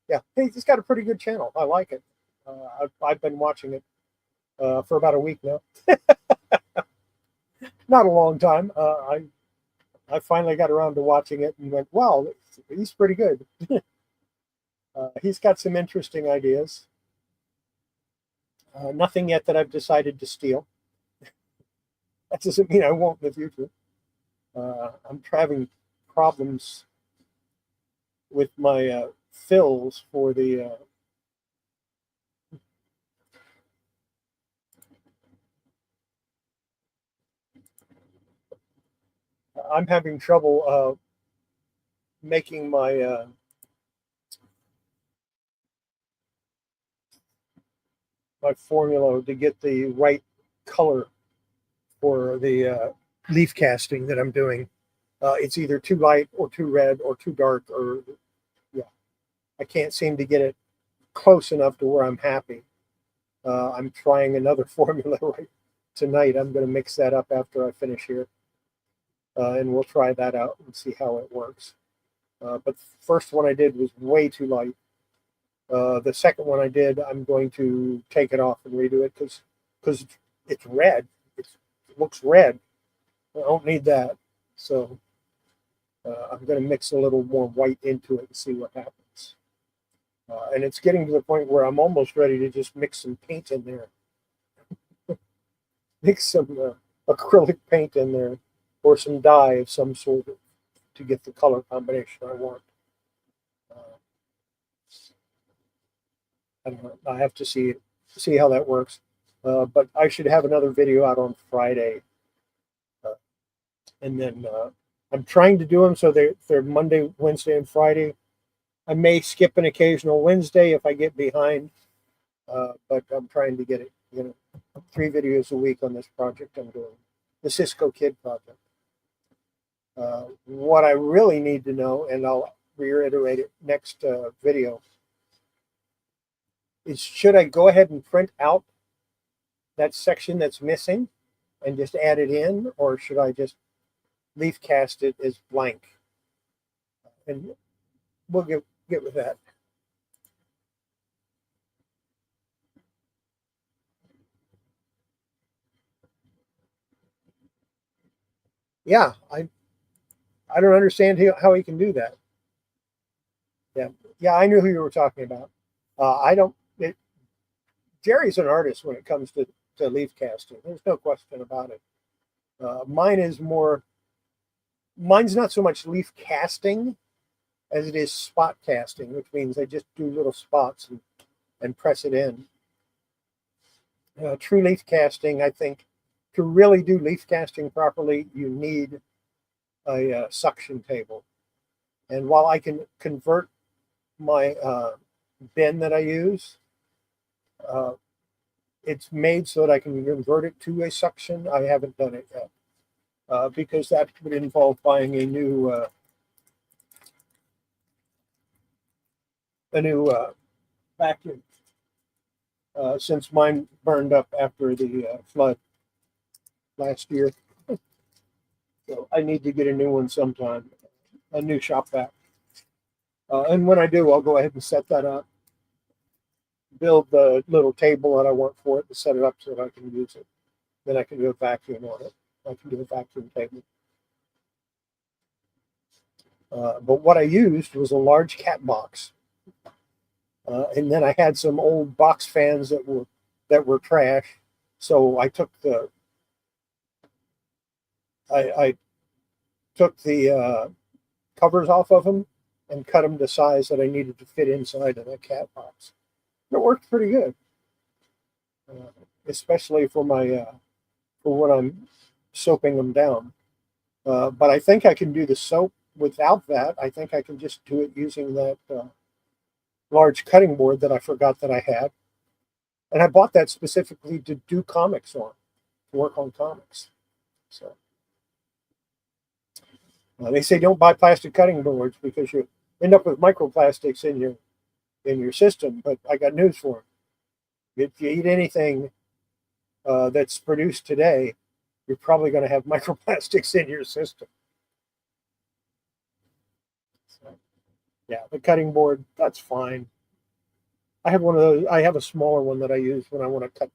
[SPEAKER 1] yeah, he's got a pretty good channel. I like it. I've been watching it for about a week now. Not a long time. I finally got around to watching it and went, wow, he's pretty good. He's got some interesting ideas. Nothing yet that I've decided to steal. That doesn't mean I won't in the future. I'm having problems with my fills for the I'm having trouble making my formula to get the right color for the leaf casting that I'm doing. It's either too light or too red or too dark, or yeah, I can't seem to get it close enough to where I'm happy. I'm trying another formula right tonight. I'm going to mix that up after I finish here, and we'll try that out and see how it works. But the first one I did was way too light. The second one I did, I'm going to take it off and redo it because it's red. It looks red. I don't need that. So I'm going to mix a little more white into it and see what happens. And it's getting to the point where I'm almost ready to just mix some paint in there. Mix some acrylic paint in there or some dye of some sort to get the color combination I want. I don't know. I have to see how that works. But I should have another video out on Friday. And then I'm trying to do them so they're Monday, Wednesday, and Friday. I may skip an occasional Wednesday if I get behind, but I'm trying to get it, 3 videos a week on this project I'm doing, the Cisco Kid project. What I really need to know, and I'll reiterate it next video, is should I go ahead and print out that section that's missing and just add it in, or should I just leaf cast it as blank? And we'll get with that. Yeah, I don't understand how he can do that. Yeah, I knew who you were talking about. I don't. Jerry's an artist when it comes to leaf casting. There's no question about it. Mine's not so much leaf casting as it is spot casting, which means I just do little spots and press it in. True leaf casting, I think, to really do leaf casting properly, you need a suction table. And while I can convert my bin that I use, uh, it's made so that I can convert it to a suction. I haven't done it yet because that would involve buying a new vacuum since mine burned up after the flood last year. So I need to get a new one sometime, a new shop vac. And when I do, I'll go ahead and set that up, build the little table that I want for it to set it up so that I can use it. Then I can do a vacuum on it. I can do a vacuum table. But what I used was a large cat box. And then I had some old box fans that were trash. So I took the covers off of them and cut them to size that I needed to fit inside of that cat box. It worked pretty good, especially for my for when I'm soaping them down. But I think I can do the soap without that. I think I can just do it using that large cutting board that I forgot that I had. And I bought that specifically to do comics on, to work on comics. So they say don't buy plastic cutting boards because you end up with microplastics in your system. But I got news for you. If you eat anything that's produced today, you're probably going to have microplastics in your system. So, yeah, the cutting board, that's fine. I have one of those. I have a smaller one that I use when I want to cut.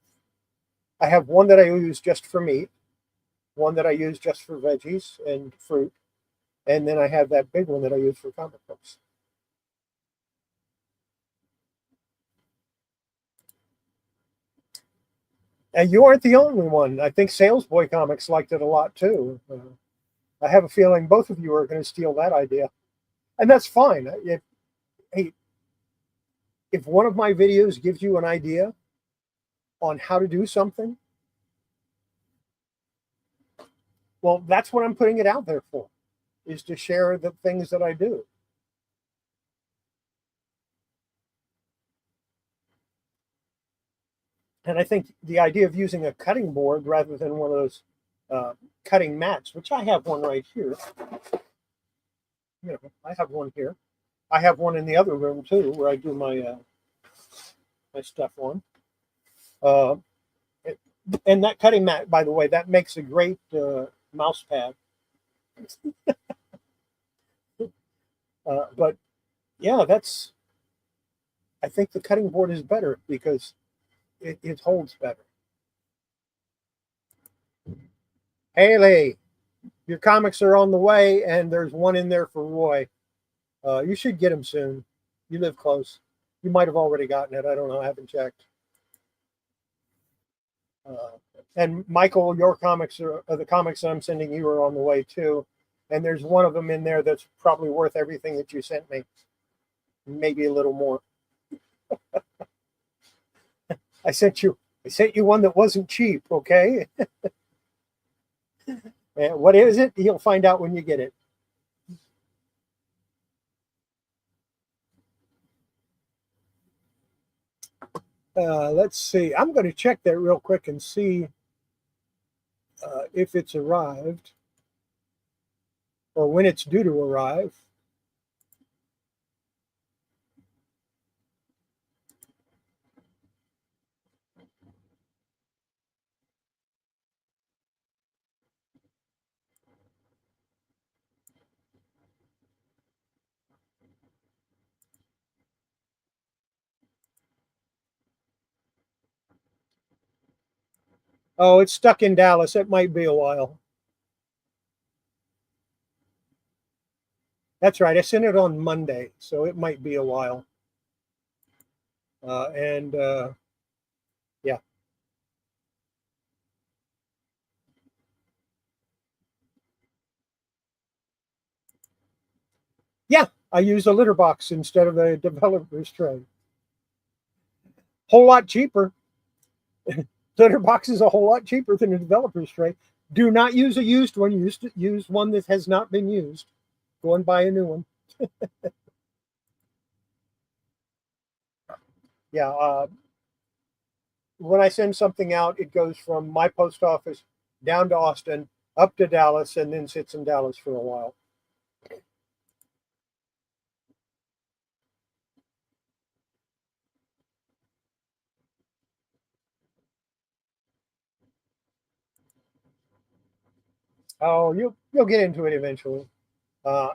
[SPEAKER 1] I have one that I use just for meat, one that I use just for veggies and fruit, and then I have that big one that I use for comic books. And you aren't the only one. I think Salesboy Comics liked it a lot too. I have a feeling both of you are going to steal that idea, and that's fine. Hey, if one of my videos gives you an idea on how to do something, well, that's what I'm putting it out there for, is to share the things that I do. And I think the idea of using a cutting board rather than one of those cutting mats, which I have one right here. You know, I have one here. I have one in the other room too, where I do my my stuff on. Uh, and that cutting mat, by the way, that makes a great mouse pad. But yeah, I think the cutting board is better because it holds better. Haley, your comics are on the way, and there's one in there for Roy. You should get him soon. You live close. You might have already gotten it. I don't know. I haven't checked. And Michael, your comics are the comics that I'm sending you are on the way too. And there's one of them in there that's probably worth everything that you sent me, maybe a little more. I sent you one that wasn't cheap. Okay. And what is it? You'll find out when you get it. Let's see. I'm going to check that real quick and see if it's arrived or when it's due to arrive. Oh, it's stuck in Dallas. It might be a while. That's right. I sent it on Monday, so it might be a while. And yeah. Yeah, I use a litter box instead of a developer's tray. Whole lot cheaper. Litter box is a whole lot cheaper than a developer's tray. Do not use a used one. Use one that has not been used. Go and buy a new one. Yeah. When I send something out, it goes from my post office down to Austin, up to Dallas, and then sits in Dallas for a while. Oh, you'll get into it eventually. Uh,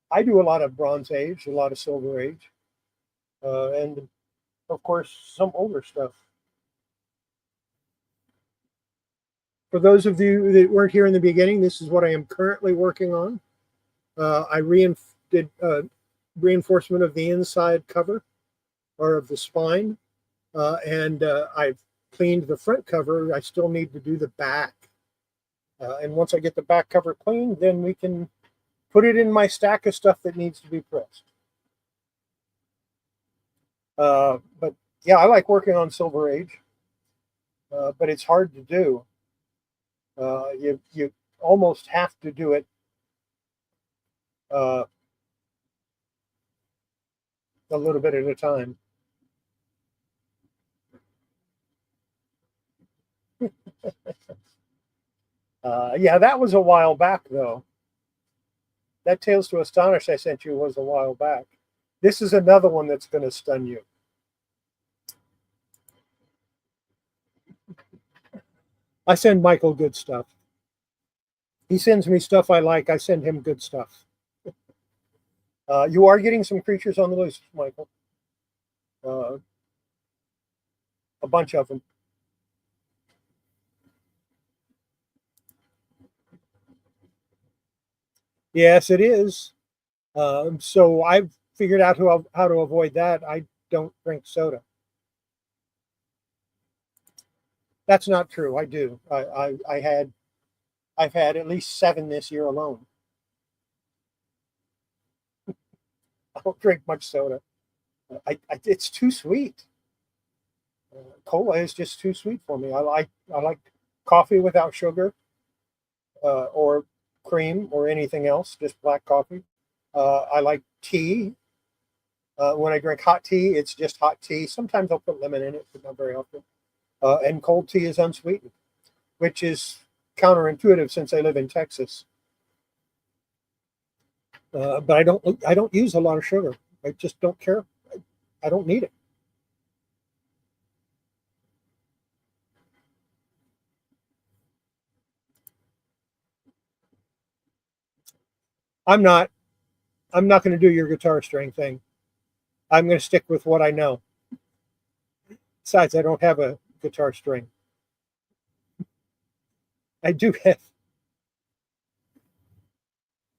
[SPEAKER 1] I do a lot of Bronze Age, a lot of Silver Age, and of course some older stuff. For those of you that weren't here in the beginning, this is what I am currently working on. I did reinforcement of the inside cover or of the spine, and I've cleaned the front cover. I still need to do the back. And once I get the back cover cleaned, then we can put it in my stack of stuff that needs to be pressed. But yeah, I like working on Silver Age, but it's hard to do. You almost have to do it uh, a little bit at a time. Yeah, that was a while back, though. That Tales to Astonish I sent you was a while back. This is another one that's going to stun you. I send Michael good stuff. He sends me stuff I like. I send him good stuff. You are getting some creatures on the loose, Michael. Uh, a bunch of them. Yes, it is. So I've figured out how to avoid that. I don't drink soda. That's not true. I do. I've had at least 7 this year alone. I don't drink much soda. It's too sweet. Cola is just too sweet for me. I like coffee without sugar or cream or anything else. Just black coffee. I like tea. When I drink hot tea, it's just hot tea. Sometimes I'll put lemon in it, but not very often. And cold tea is unsweetened, which is counterintuitive since I live in Texas. But I don't use a lot of sugar. I just don't care. I don't need it. I'm not. I'm not going to do your guitar string thing. I'm going to stick with what I know. Besides, I don't have a guitar string. I do have.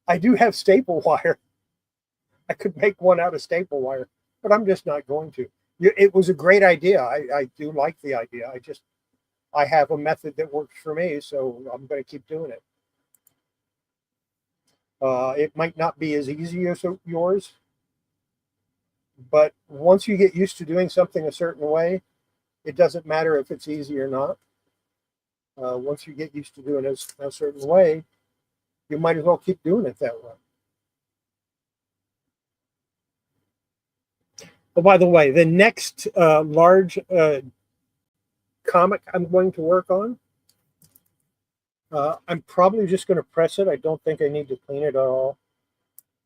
[SPEAKER 1] I do have staple wire. I could make one out of staple wire, but I'm just not going to. It was a great idea. I do like the idea. I have a method that works for me, so I'm going to keep doing it. It might not be as easy as yours, but once you get used to doing something a certain way, it doesn't matter if it's easy or not. Once you get used to doing it a certain way, you might as well keep doing it that way. Oh, by the way, the next large comic I'm going to work on, I'm probably just going to press it. I don't think I need to clean it at all.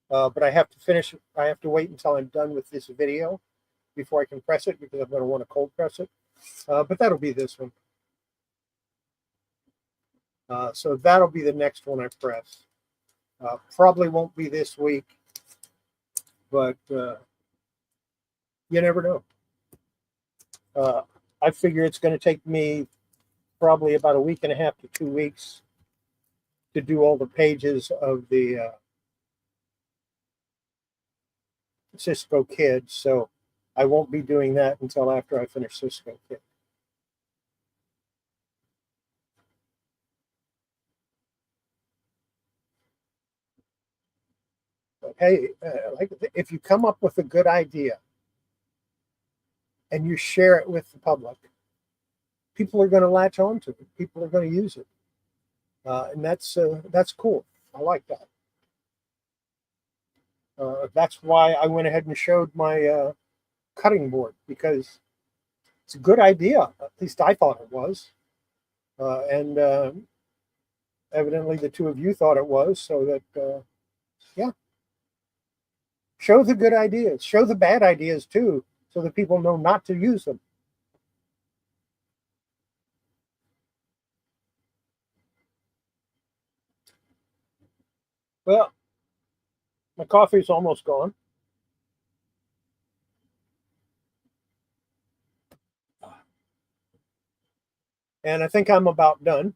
[SPEAKER 1] But I have to finish. I have to wait until I'm done with this video before I can press it because I'm going to want to cold press it. But that'll be this one. So that'll be the next one I press. Probably won't be this week, but you never know. I figure it's going to take me probably about a week and a half to 2 weeks to do all the pages of the Cisco Kid. So I won't be doing that until after I finish Cisco Kid. hey, like if you come up with a good idea and you share it with the public, people are going to latch on to it. People are going to use it, and that's cool. I like that. That's why I went ahead and showed my cutting board, because it's a good idea. At least I thought it was, and evidently the two of you thought it was. So that yeah, show the good ideas, show the bad ideas too, so that people know not to use them. Well, my coffee's almost gone. And I think I'm about done.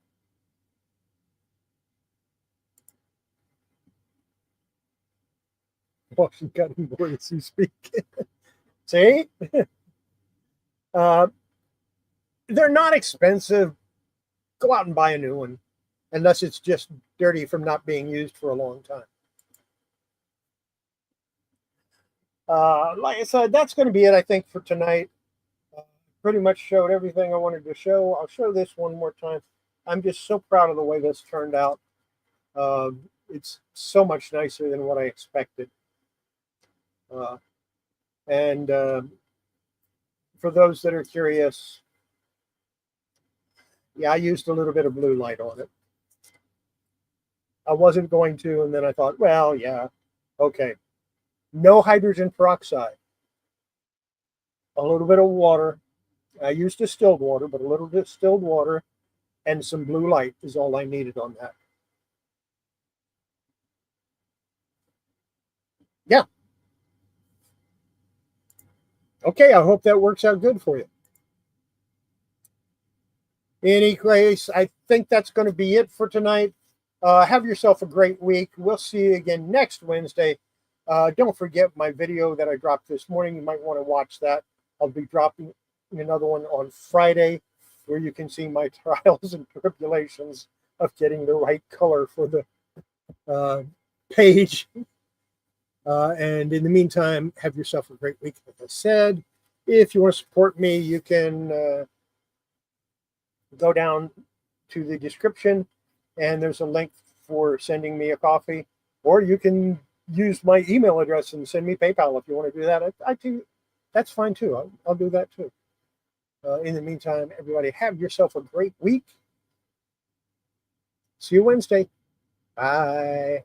[SPEAKER 1] Washing cutting board as you speak. See? Uh, they're not expensive. Go out and buy a new one, unless it's just dirty from not being used for a long time. Like I said, that's going to be it, I think, for tonight. Pretty much showed everything I wanted to show. I'll show this one more time. I'm just so proud of the way this turned out. It's so much nicer than what I expected. Uh, and for those that are curious, yeah, I used a little bit of blue light on it. I wasn't going to, and then I thought, well, yeah, okay. No hydrogen peroxide. A little bit of water. I used distilled water, but a little distilled water and some blue light is all I needed on that. Yeah. Okay, I hope that works out good for you. Any case, I think that's going to be it for tonight. Have yourself a great week. We'll see you again next Wednesday. Don't forget my video that I dropped this morning. You might want to watch that. I'll be dropping another one on Friday where you can see my trials and tribulations of getting the right color for the page. And in the meantime, have yourself a great week. Like I said, if you want to support me, you can go down to the description and there's a link for sending me a coffee, or you can use my email address and send me PayPal if you want to do that. I do. That's fine too. I'll do that too. In the meantime, everybody have yourself a great week. See you Wednesday. Bye.